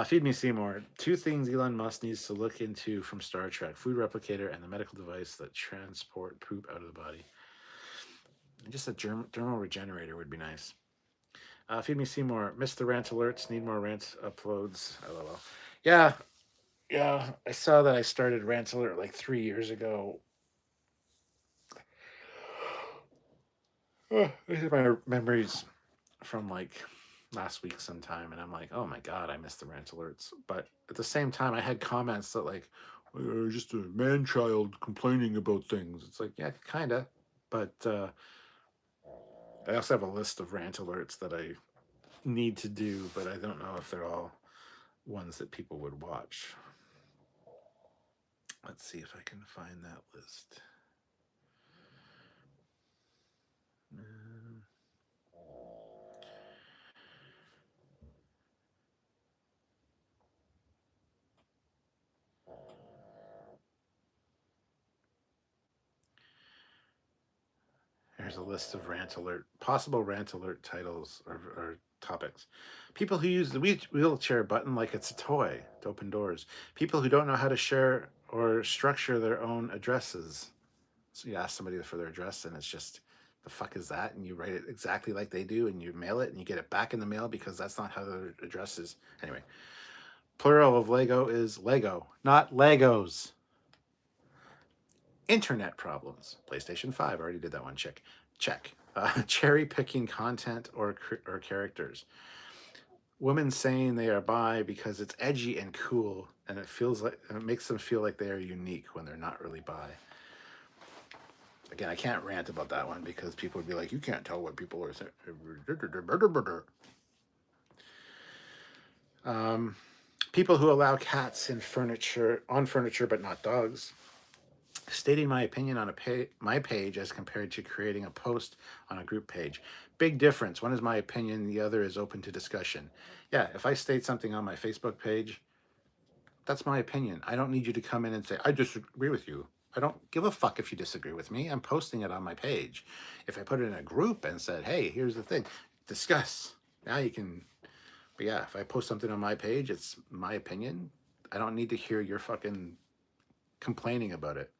Feed me Seymour. 2 things Elon Musk needs to look into from Star Trek: food replicator and the medical device that transport poop out of the body. Just a thermal regenerator would be nice. Feed me Seymour. Missed the rant alerts. Need more rant uploads. LOL. Yeah. I saw that I started rant alert like 3 years ago. These are my memories from like last week sometime, and I'm like, oh my god, I missed the rant alerts. But at the same time, I had comments that like, just a man child complaining about things. It's like, yeah, kinda. But I also have a list of rant alerts that I need to do, but I don't know if they're all ones that people would watch. Let's see if I can find that list. Here's a list of possible rant alert titles or topics. People who use the wheelchair button like it's a toy to open doors. People who don't know how to share or structure their own addresses. So you ask somebody for their address and it's just, the fuck is that? And you write it exactly like they do and you mail it and you get it back in the mail because that's not how their address is. Anyway, plural of Lego is Lego, not Legos. Internet problems. PlayStation 5, already did that one. Check. Cherry picking content or characters. Women saying they are bi because it's edgy and cool, and it makes them feel like they are unique when they're not really bi. Again, I can't rant about that one because people would be like, you can't tell what people are saying. People who allow cats on furniture but not dogs. Stating my opinion on my page as compared to creating a post on a group page. Big difference. One is my opinion, the other is open to discussion. Yeah, if I state something on my Facebook page, that's my opinion. I don't need you to come in and say, I disagree with you. I don't give a fuck if you disagree with me. I'm posting it on my page. If I put it in a group and said, hey, here's the thing, discuss. Now you can, but yeah, if I post something on my page, it's my opinion. I don't need to hear your fucking complaining about it.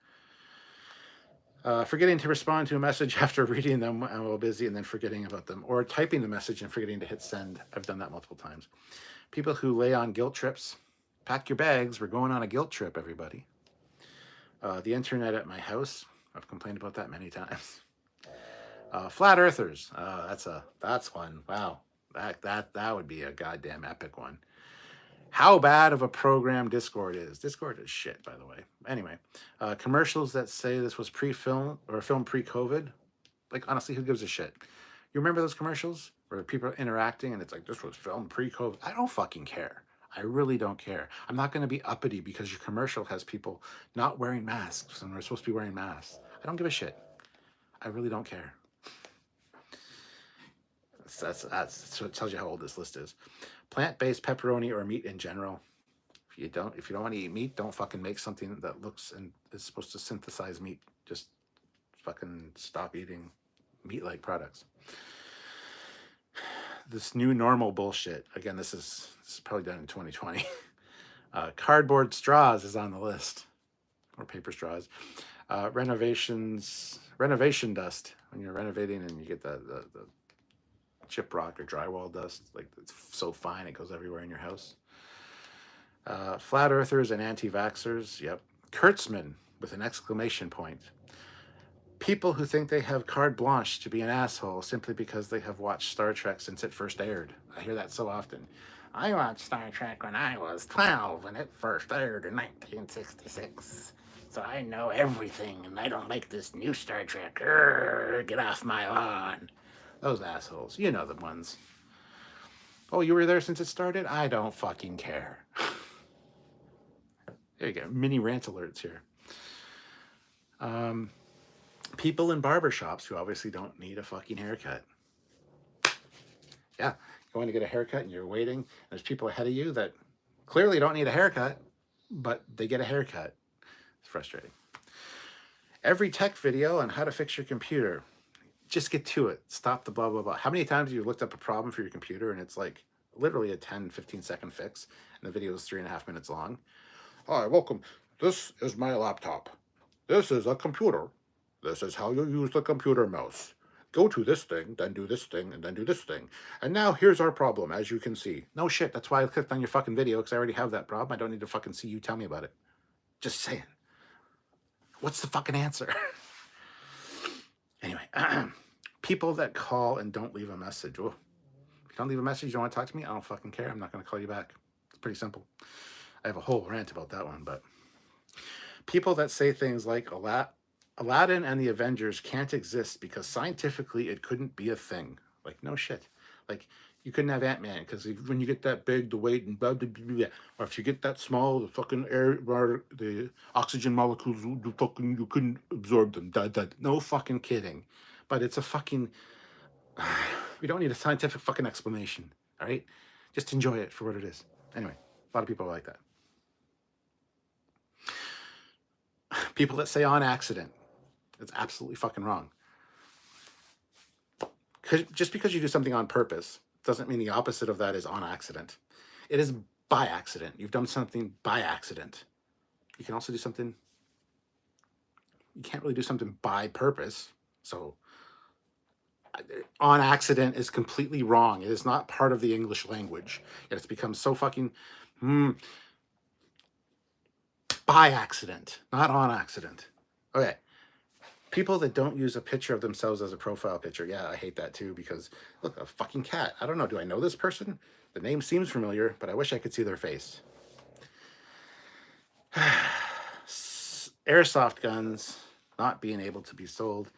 Forgetting to respond to a message after reading them while busy and then forgetting about them, or typing the message and forgetting to hit send. I've done that multiple times. People who lay on guilt trips. Pack your bags. We're going on a guilt trip, everybody. The internet at my house. I've complained about that many times. Flat earthers. That's one. Wow. That would be a goddamn epic one. How bad of a program Discord is. Discord is shit, by the way. Anyway, commercials that say this was pre-film or filmed pre-COVID. Like, honestly, who gives a shit? You remember those commercials where people are interacting and it's like, this was filmed pre-COVID? I don't fucking care. I really don't care. I'm not going to be uppity because your commercial has people not wearing masks and we're supposed to be wearing masks. I don't give a shit. I really don't care. so it tells you how old this list is. Plant-based pepperoni or meat in general. If you don't want to eat meat, don't fucking make something that looks and is supposed to synthesize meat. Just fucking stop eating meat-like products. This new normal bullshit. Again, this is probably done in 2020. Cardboard straws is on the list, or paper straws. Renovation dust, when you're renovating and you get the chiprock or drywall dust, like it's so fine it goes everywhere in your house. Flat earthers and anti-vaxxers. Yep. Kurtzman with an exclamation point. People who think they have carte blanche to be an asshole simply because they have watched Star Trek since it first aired. I hear that so often. I watched Star Trek when I was 12 and it first aired in 1966. So I know everything and I don't like this new Star Trek. Get off my lawn. Those assholes. You know the ones. Oh, you were there since it started? I don't fucking care. There you go. Mini rant alerts here. People in barbershops who obviously don't need a fucking haircut. Yeah, going to get a haircut and you're waiting. There's people ahead of you that clearly don't need a haircut, but they get a haircut. It's frustrating. Every tech video on how to fix your computer. Just get to it. Stop the blah, blah, blah. How many times have you looked up a problem for your computer and it's like literally a 10, 15 second fix and the video is 3.5 minutes long? Hi, welcome. This is my laptop. This is a computer. This is how you use the computer mouse. Go to this thing, then do this thing, and then do this thing. And now here's our problem, as you can see. No shit, that's why I clicked on your fucking video, because I already have that problem. I don't need to fucking see you tell me about it. Just saying. What's the fucking answer? Anyway, people that call and don't leave a message. Well, if you don't leave a message, you don't want to talk to me, I don't fucking care. I'm not going to call you back. It's pretty simple. I have a whole rant about that one, but people that say things like Aladdin and the Avengers can't exist because scientifically it couldn't be a thing. Like, no shit. Like, you couldn't have Ant-Man because when you get that big, the weight and blah, blah, blah, blah. Or if you get that small, the fucking air, the oxygen molecules, you couldn't absorb them. No fucking kidding. But it's a fucking, we don't need a scientific fucking explanation, all right? Just enjoy it for what it is. Anyway, a lot of people are like that. People that say on accident. It's absolutely fucking wrong. Just because you do something on purpose doesn't mean the opposite of that is on accident. It is by accident. You've done something by accident. You can also do something, you can't really do something by purpose. So on accident is completely wrong. It is not part of the English language. Yet it's become so fucking by accident, not on accident. Okay. People that don't use a picture of themselves as a profile picture. Yeah, I hate that too because, look, a fucking cat. I don't know. Do I know this person? The name seems familiar, but I wish I could see their face. Airsoft guns not being able to be sold.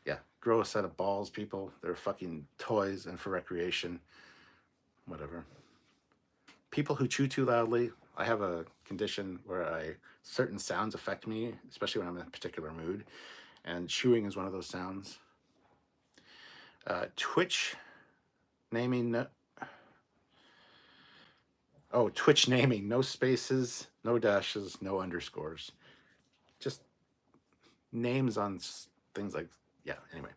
Yeah, grow a set of balls, people. They're fucking toys and for recreation. Whatever. People who chew too loudly. I have a condition where certain sounds affect me, especially when I'm in a particular mood. And chewing is one of those sounds. Twitch naming. Twitch naming. No spaces, no dashes, no underscores. Just names on things like, yeah, anyway.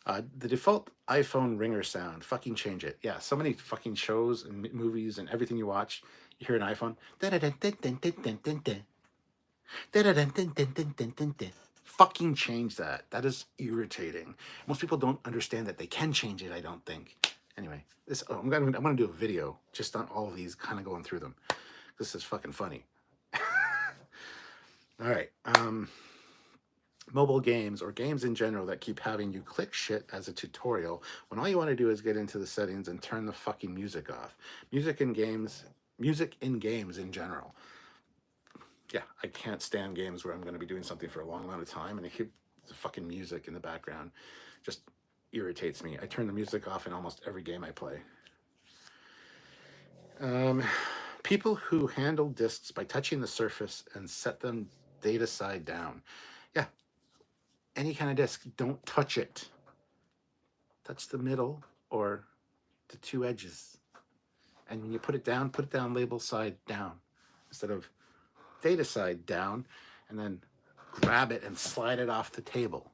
The default iPhone ringer sound. Fucking change it. Yeah, so many fucking shows and movies and everything you watch, you hear an iPhone. Fucking change that. That is irritating. Most people don't understand that they can change it, I don't think. Anyway, I'm gonna do a video just on all of these, kind of going through them. This is fucking funny. All right. Mobile games or games in general that keep having you click shit as a tutorial when all you want to do is get into the settings and turn the fucking music off. Music in games in general. Yeah, I can't stand games where I'm going to be doing something for a long amount of time and I hear the fucking music in the background. Just irritates me. I turn the music off in almost every game I play. People who handle disks by touching the surface and set them data side down. Yeah, any kind of disk, don't touch it. Touch the middle or the two edges. And when you put it down label side down instead of data side down, and then grab it and slide it off the table.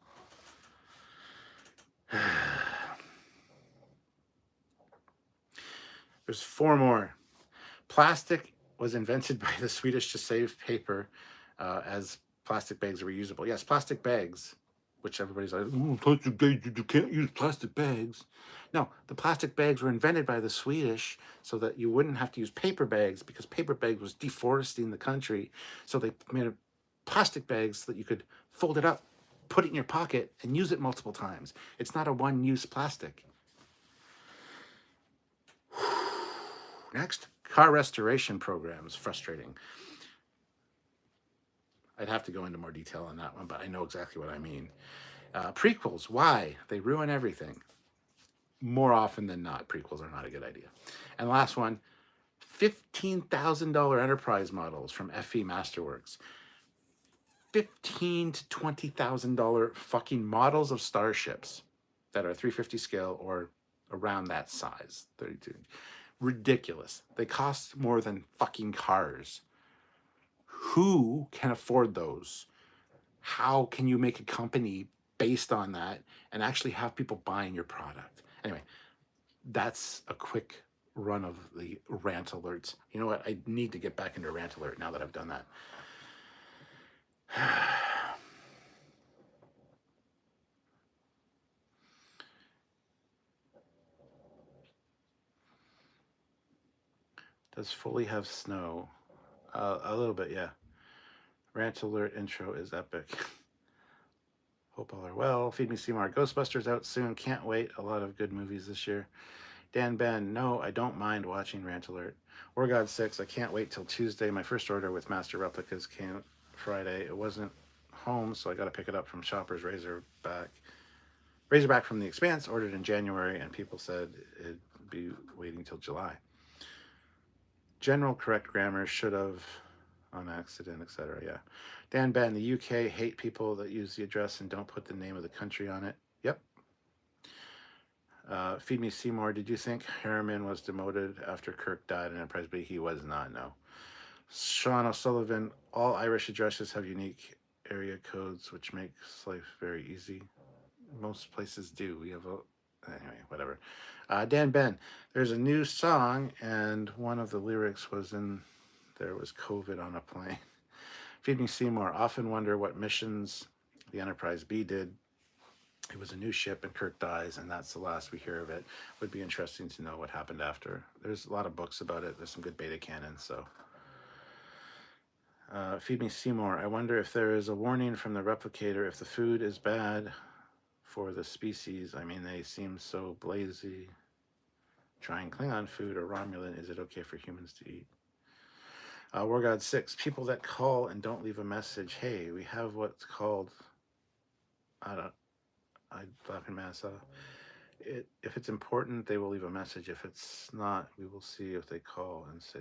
There's 4 more. Plastic was invented by the Swedish to save paper, as plastic bags are reusable. Yes, plastic bags, which everybody's like, plastic bags, you can't use plastic bags. No, the plastic bags were invented by the Swedish so that you wouldn't have to use paper bags, because paper bags was deforesting the country. So they made a plastic bags so that you could fold it up, put it in your pocket, and use it multiple times. It's not a one-use plastic. Next, car restoration programs. Frustrating. I'd have to go into more detail on that one, but I know exactly what I mean. Prequels. Why? They ruin everything. More often than not, prequels are not a good idea. And last one, $15,000 enterprise models from FE Masterworks. $15,000 to $20,000 fucking models of starships that are 350 scale or around that size, 32. Ridiculous. They cost more than fucking cars. Who can afford those? How can you make a company based on that and actually have people buying your product? Anyway, that's a quick run of the rant alerts. You know what? I need to get back into rant alert now that I've done that. Does Foley have snow? A little bit, yeah. Rant alert intro is epic. Hope all are well. Feed me Seymour. Ghostbusters out soon. Can't wait. A lot of good movies this year. Dan Ben, no, I don't mind watching Rant Alert. War God 6, I can't wait till Tuesday. My first order with Master Replicas came Friday. It wasn't home, so I got to pick it up from Shoppers Razorback. Razorback from The Expanse, ordered in January, and people said it'd be waiting till July. General correct grammar, should have, on accident, etc. Yeah. Dan Ben, the UK hate people that use the address and don't put the name of the country on it. Yep. Feed Me Seymour, did you think Harriman was demoted after Kirk died in Enterprise B? He was not, no. Sean O'Sullivan, all Irish addresses have unique area codes, which makes life very easy. Most places do. We have anyway, whatever. Dan Ben, there's a new song, and one of the lyrics was there was COVID on a plane. Feed Me Seymour, often wonder what missions the Enterprise B did. It was a new ship and Kirk dies, and that's the last we hear of it. Would be interesting to know what happened after. There's a lot of books about it. There's some good beta canon, so. Feed Me Seymour, I wonder if there is a warning from the replicator if the food is bad for the species. I mean, they seem so blazy. Trying Klingon food or Romulan, is it okay for humans to eat? War God 6, people that call and don't leave a message. Hey, we have what's called, if it's important, they will leave a message. If it's not, we will see if they call and say,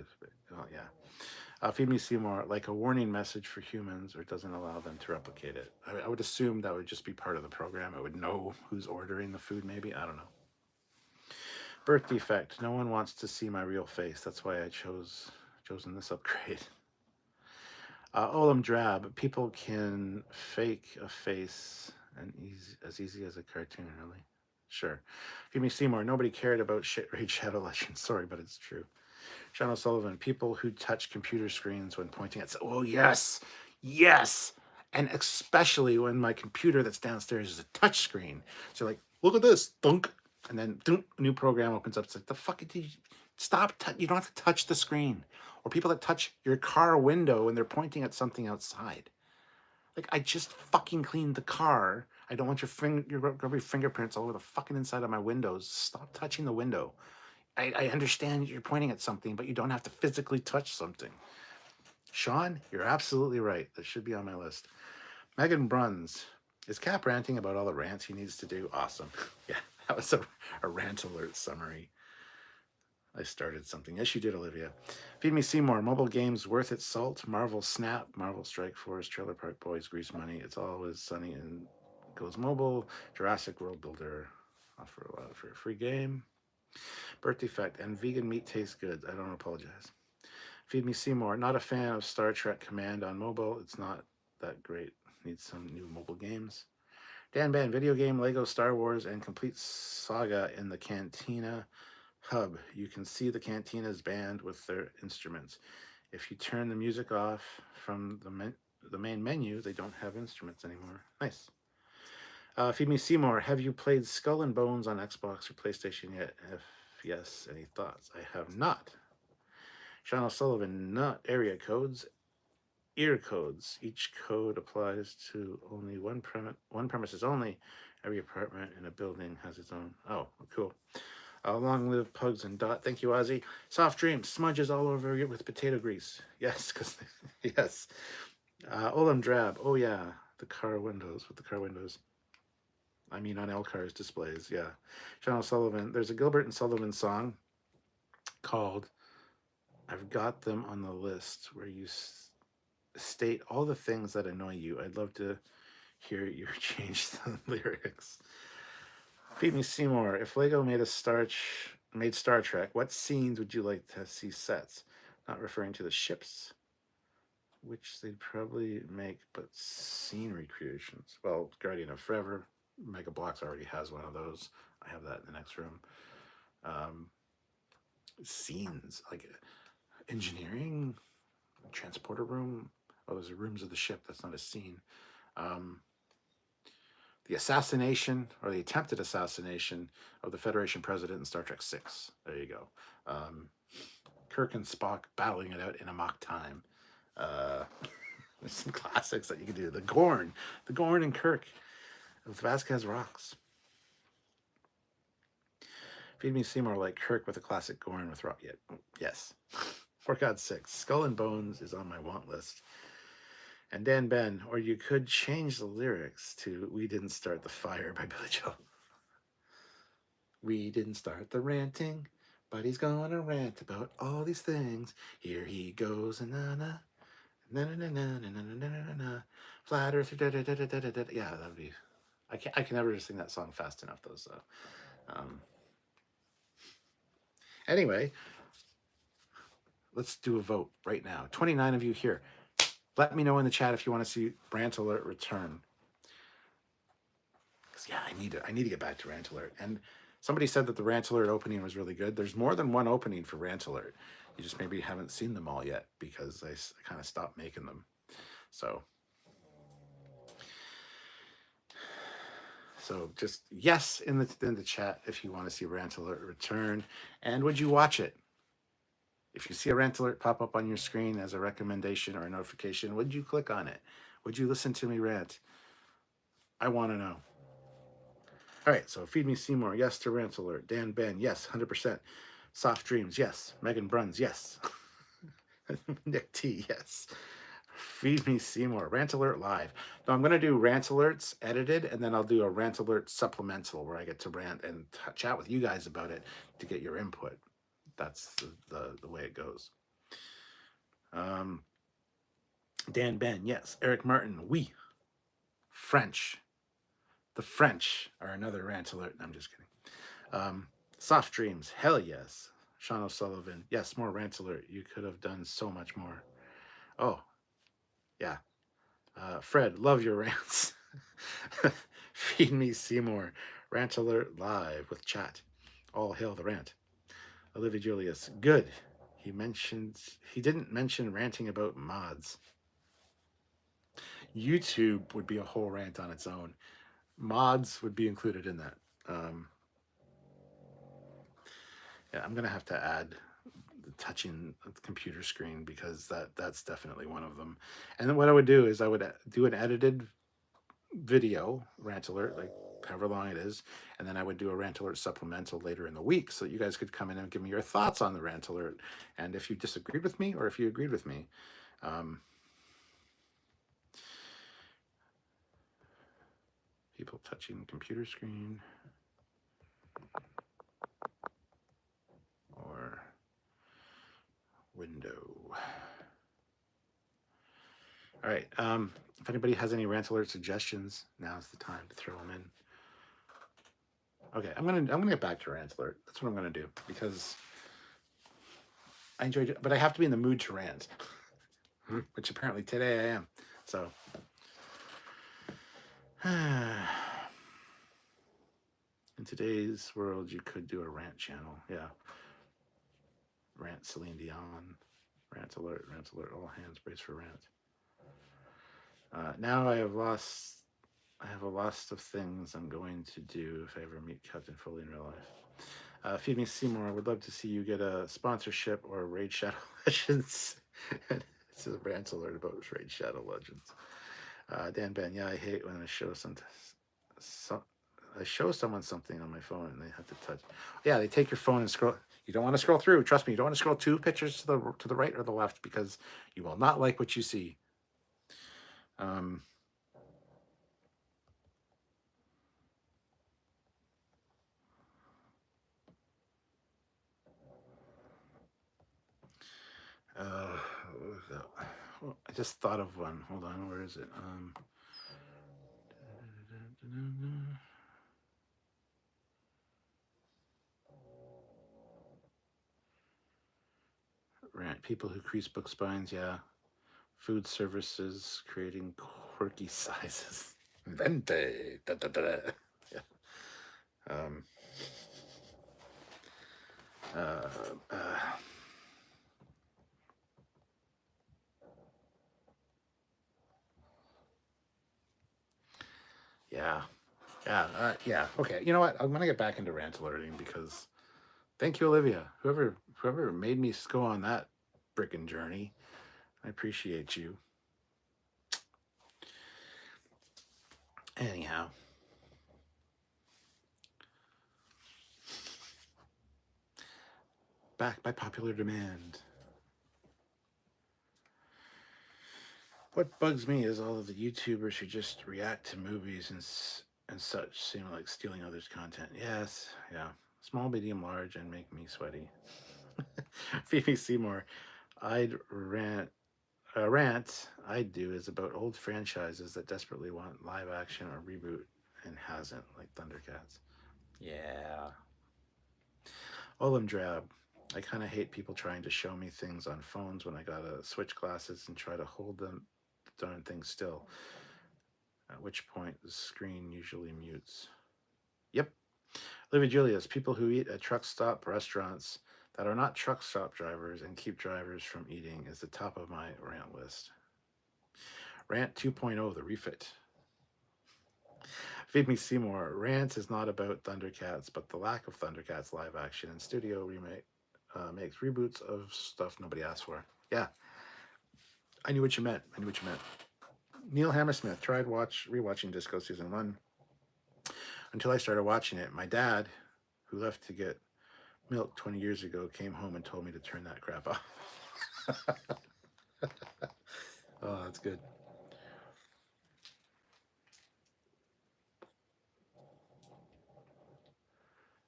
oh, yeah. Feed Me Seymour, like a warning message for humans, or it doesn't allow them to replicate it. I would assume that would just be part of the program. It would know who's ordering the food, maybe. I don't know. Birth defect. No one wants to see my real face. That's why I chosen this upgrade. Olam Drab. People can fake a face as easy as a cartoon, really. Sure. Feed Me Seymour. Nobody cared about shit Raid Shadow Legends. Sorry, but it's true. Sean O'Sullivan. People who touch computer screens when pointing at... Oh, yes. Yes. And especially when my computer that's downstairs is a touch screen. So like, look at this. Thunk. And then thunk, a new program opens up. It's like, the fuck did you... Stop. You don't have to touch the screen. Or people that touch your car window when they're pointing at something outside. Like, I just fucking cleaned the car. I don't want your rubbery fingerprints all over the fucking inside of my windows. Stop touching the window. I understand you're pointing at something, but you don't have to physically touch something. Sean, you're absolutely right. That should be on my list. Megan Bruns. Is Cap ranting about all the rants he needs to do? Awesome. Yeah, that was a rant alert summary. I started something. Yes, you did, Olivia. Feed Me Seymour. Mobile games worth its salt. Marvel Snap. Marvel Strike Force. Trailer Park Boys. Grease Money. It's Always Sunny and Goes Mobile. Jurassic World Builder. Offer a lot for a free game. Birth defect and vegan meat tastes good. I don't apologize. Feed me Seymour. Not a fan of Star Trek Command on mobile. It's not that great. Needs some new mobile games. Dan Ben, video game, Lego, Star Wars, and complete saga in the Cantina hub. You can see the Cantina's band with their instruments. If you turn the music off from the main menu, they don't have instruments anymore. Nice. Feed me Seymour. Have you played Skull and Bones on Xbox or PlayStation yet? If yes, any thoughts? I have not. Sean O'Sullivan, not area codes, ear codes. Each code applies to only one premises only. Every apartment in a building has its own. Oh, cool. Long live Pugs and Dot. Thank you, Ozzy. Soft Dreams, smudges all over you with potato grease. Yes, because yes. Olam Drab. Oh yeah, the car windows with the car windows. I mean, on Elcar's displays. Yeah. Sean O'Sullivan. There's a Gilbert and Sullivan song called "I've Got Them on the List," where you state all the things that annoy you. I'd love to hear you change the lyrics. Feed me Seymour. If Lego made Star Trek, what scenes would you like to see sets? Not referring to the ships, which they'd probably make, but scene recreations. Well, Guardian of Forever, Mega Bloks already has one of those. I have that in the next room. Scenes like engineering, transporter room. Oh, those are rooms of the ship. That's not a scene. The assassination or the attempted assassination of the Federation president in Star Trek 6. There you go. Kirk and Spock battling it out in a mock time. There's some classics that you can do. The Gorn and Kirk with Vasquez Rocks. Feed me Seymour like Kirk with a classic Gorn with rock. Yet, yes. For God's sake, Skull and Bones is on my want list. And Dan Ben, or you could change the lyrics to "We Didn't Start the Fire" by Billy Joel. We didn't start the ranting, but he's gonna rant about all these things. Here he goes, and na na na na na na na na na na na. Flat Earth, da da da da da da. Yeah, that'd be. I can never sing that song fast enough though. So, anyway, let's do a vote right now. 29 of you here. Let me know in the chat if you want to see Rant Alert return. Because yeah, I need to get back to Rant Alert. And somebody said that the Rant Alert opening was really good. There's more than one opening for Rant Alert. You just maybe haven't seen them all yet because I kind of stopped making them. So just yes in the chat if you want to see Rant Alert return. And would you watch it? If you see a Rant Alert pop up on your screen as a recommendation or a notification, would you click on it? Would you listen to me rant? I want to know. All right, so Feed Me Seymour, yes to Rant Alert. Dan Ben, yes, 100%. Soft Dreams, yes. Megan Bruns, yes. Nick T, yes. Feed Me Seymour, Rant Alert live. Now I'm going to do Rant Alerts edited, and then I'll do a Rant Alert supplemental where I get to rant and chat with you guys about it to get your input. That's the way it goes. Dan Ben, yes. Eric Martin, oui. French. The French are another Rant Alert. I'm just kidding. Soft Dreams, hell yes. Sean O'Sullivan, yes, more Rant Alert. You could have done so much more. Oh, yeah. Fred, love your rants. Feed Me Seymour, Rant Alert live with chat. All hail the rant. Olivia Julius, good. He didn't mention ranting about mods. YouTube would be a whole rant on its own. Mods would be included in that. Yeah, I'm gonna have to add the touching the computer screen because that's definitely one of them. And then what I would do is I would do an edited video Rant Alert, like however long it is, and then I would do a Rant Alert supplemental later in the week so that you guys could come in and give me your thoughts on the Rant Alert, and if you disagreed with me or if you agreed with me. People touching computer screen or window. All right. If anybody has any Rant Alert suggestions, now's the time to throw them in. Okay, I'm gonna get back to rant alert. That's what I'm gonna do because I enjoyed it, but I have to be in the mood to rant, which apparently today I am. So, in today's world, you could do a rant channel. Yeah, rant Celine Dion, rant alert, all hands brace for rant. Now I have a list of things I'm going to do if I ever meet Captain Foley in real life. Feed Me Seymour, I would love to see you get a sponsorship or Raid Shadow Legends. It's a rant alert about Raid Shadow Legends. Dan Ben, yeah, I hate when I show I show someone something on my phone and they have to touch. Yeah, they take your phone and scroll. You don't want to scroll through. Trust me, you don't want to scroll 2 pictures to the right or the left because you will not like what you see. I just thought of one. Hold on, where is it? Rant. People who crease book spines, yeah. Food services creating quirky sizes. Vente. Da, da, da, da. Yeah. Yeah. Yeah. Okay. You know what? I'm gonna get back into rant alerting because thank you, Olivia. Whoever made me go on that frickin' journey. I appreciate you. Anyhow. Back by popular demand. What bugs me is all of the YouTubers who just react to movies and such seem like stealing others' content. Yes, yeah. Small, medium, large, and make me sweaty. Phoebe Seymour, a rant I'd do is about old franchises that desperately want live action or reboot and hasn't, like Thundercats. Yeah. Olim Drab, I kind of hate people trying to show me things on phones when I gotta switch glasses and try to hold them darn thing still. At which point the screen usually mutes. Yep. Olivia Julius, people who eat at truck stop restaurants that are not truck stop drivers and keep drivers from eating is the top of my rant list. Rant 2.0, the refit. Feed Me Seymour, rant is not about Thundercats, but the lack of Thundercats live action and studio remake makes reboots of stuff nobody asked for. Yeah. I knew what you meant. Neil Hammersmith tried rewatching Disco Season 1 until I started watching it. My dad, who left to get milk 20 years ago, came home and told me to turn that crap off. Oh, that's good.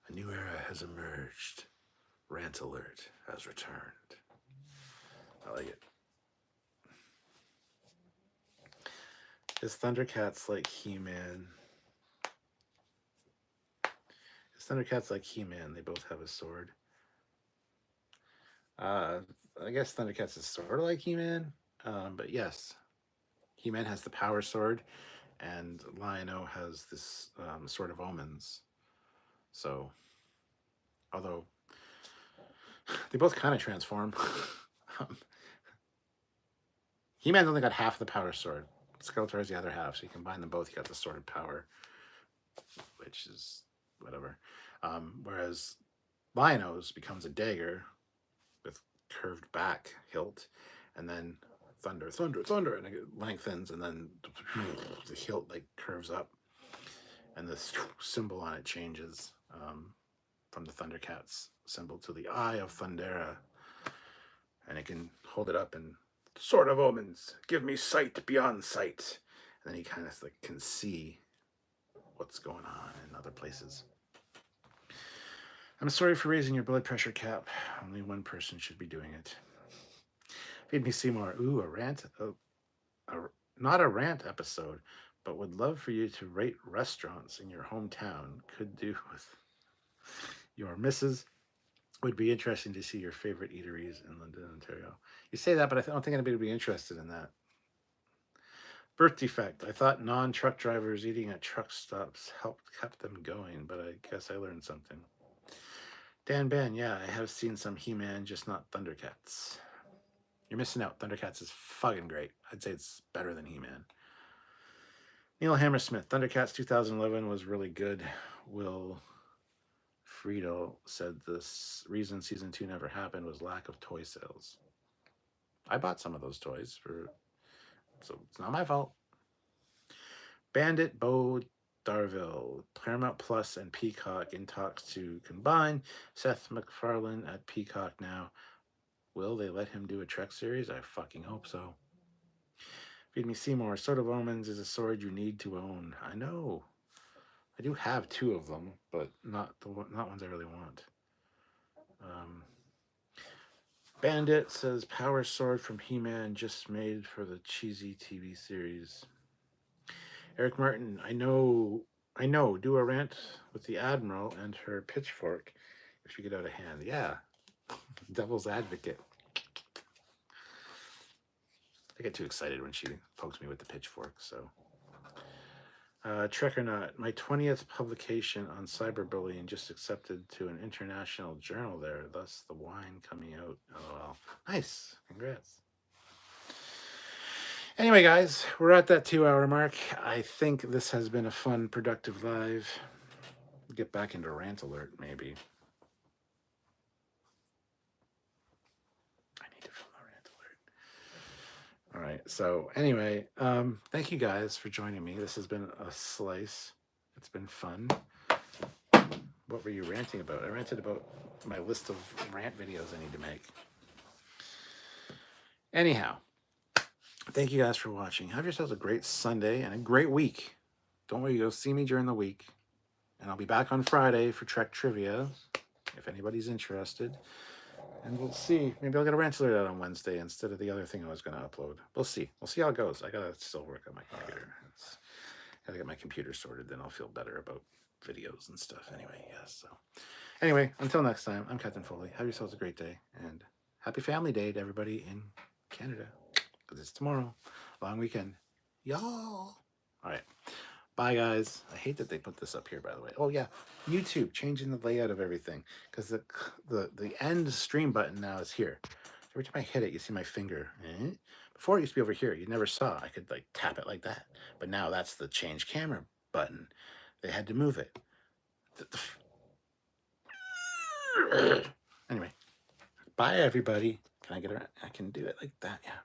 A new era has emerged. Rant alert has returned. I like it. Is Thundercats like He-Man? Is Thundercats like He-Man? They both have a sword. I guess Thundercats is sort of like He-Man, but yes, He-Man has the power sword, and Lion-O has this Sword of Omens. So, although they both kind of transform. He-Man's only got half the power sword. Skeletor has the other half, so you combine them both, you got the Sword of Power, which is whatever. Whereas Lion-O's becomes a dagger with curved back hilt, and then thunder, and it lengthens, and then the hilt like curves up, and the symbol on it changes from the Thundercats symbol to the Eye of Thundera, and it can hold it up and Sword of Omens, give me sight beyond sight, and then he kind of like can see what's going on in other places. I'm sorry for raising your blood pressure, Cap. Only one person should be doing it. Feed Me Seymour. Ooh, a rant. Not a rant episode, but would love for you to rate restaurants in your hometown. Could do with your missus. Would be interesting to see your favorite eateries in London, Ontario. You say that, but I don't think anybody would be interested in that. Birth defect. I thought non-truck drivers eating at truck stops kept them going, but I guess I learned something. Dan Ben, yeah, I have seen some He-Man, just not Thundercats. You're missing out. Thundercats is fucking great. I'd say it's better than He-Man. Neil Hammersmith, Thundercats 2011 was really good. Will Friedel said this reason season 2 never happened was lack of toy sales. I bought some of those toys so it's not my fault. Bandit Bo Darville, Paramount Plus and Peacock in talks to combine. Seth MacFarlane at Peacock now. Will they let him do a Trek series? I fucking hope so. Feed Me Seymour, Sword of Omens is a sword you need to own. I know. I do have 2 of them, but not ones I really want. Bandit says Power Sword from He-Man just made for the cheesy TV series. Eric Martin, I know, do a rant with the Admiral and her pitchfork if you get out of hand. Yeah, devil's advocate. I get too excited when she pokes me with the pitchfork, so. Trek or Not, my 20th publication on cyberbullying just accepted to an international journal there, thus the wine coming out. LOL. Nice. Congrats. Anyway, guys, we're at that 2-hour mark. I think this has been a fun, productive live. Get back into Rant Alert, maybe. I need to film a Rant Alert. All right, so anyway, thank you guys for joining me. This has been a slice. It's been fun. What were you ranting about? I ranted about my list of rant videos I need to make. Anyhow, thank you guys for watching. Have yourselves a great Sunday and a great week. Don't worry, go see me during the week. And I'll be back on Friday for Trek Trivia, if anybody's interested. And we'll see. Maybe I'll get a rant alert out on Wednesday instead of the other thing I was going to upload. We'll see. We'll see how it goes. I got to still work on my computer. Got to get my computer sorted, then I'll feel better about videos and stuff. Anyway, yes. So, anyway, until next time, I'm Captain Foley. Have yourselves a great day. And happy Family Day to everybody in Canada. Because it's tomorrow. Long weekend. Y'all. All right. Bye, guys. I hate that they put this up here, by the way. Oh, yeah. YouTube, changing the layout of everything. Because the end stream button now is here. Every time I hit it, you see my finger. Before it used to be over here. You never saw. I could, like, tap it like that. But now that's the change camera button. They had to move it. Anyway. Bye, everybody. Can I get around? I can do it like that. Yeah.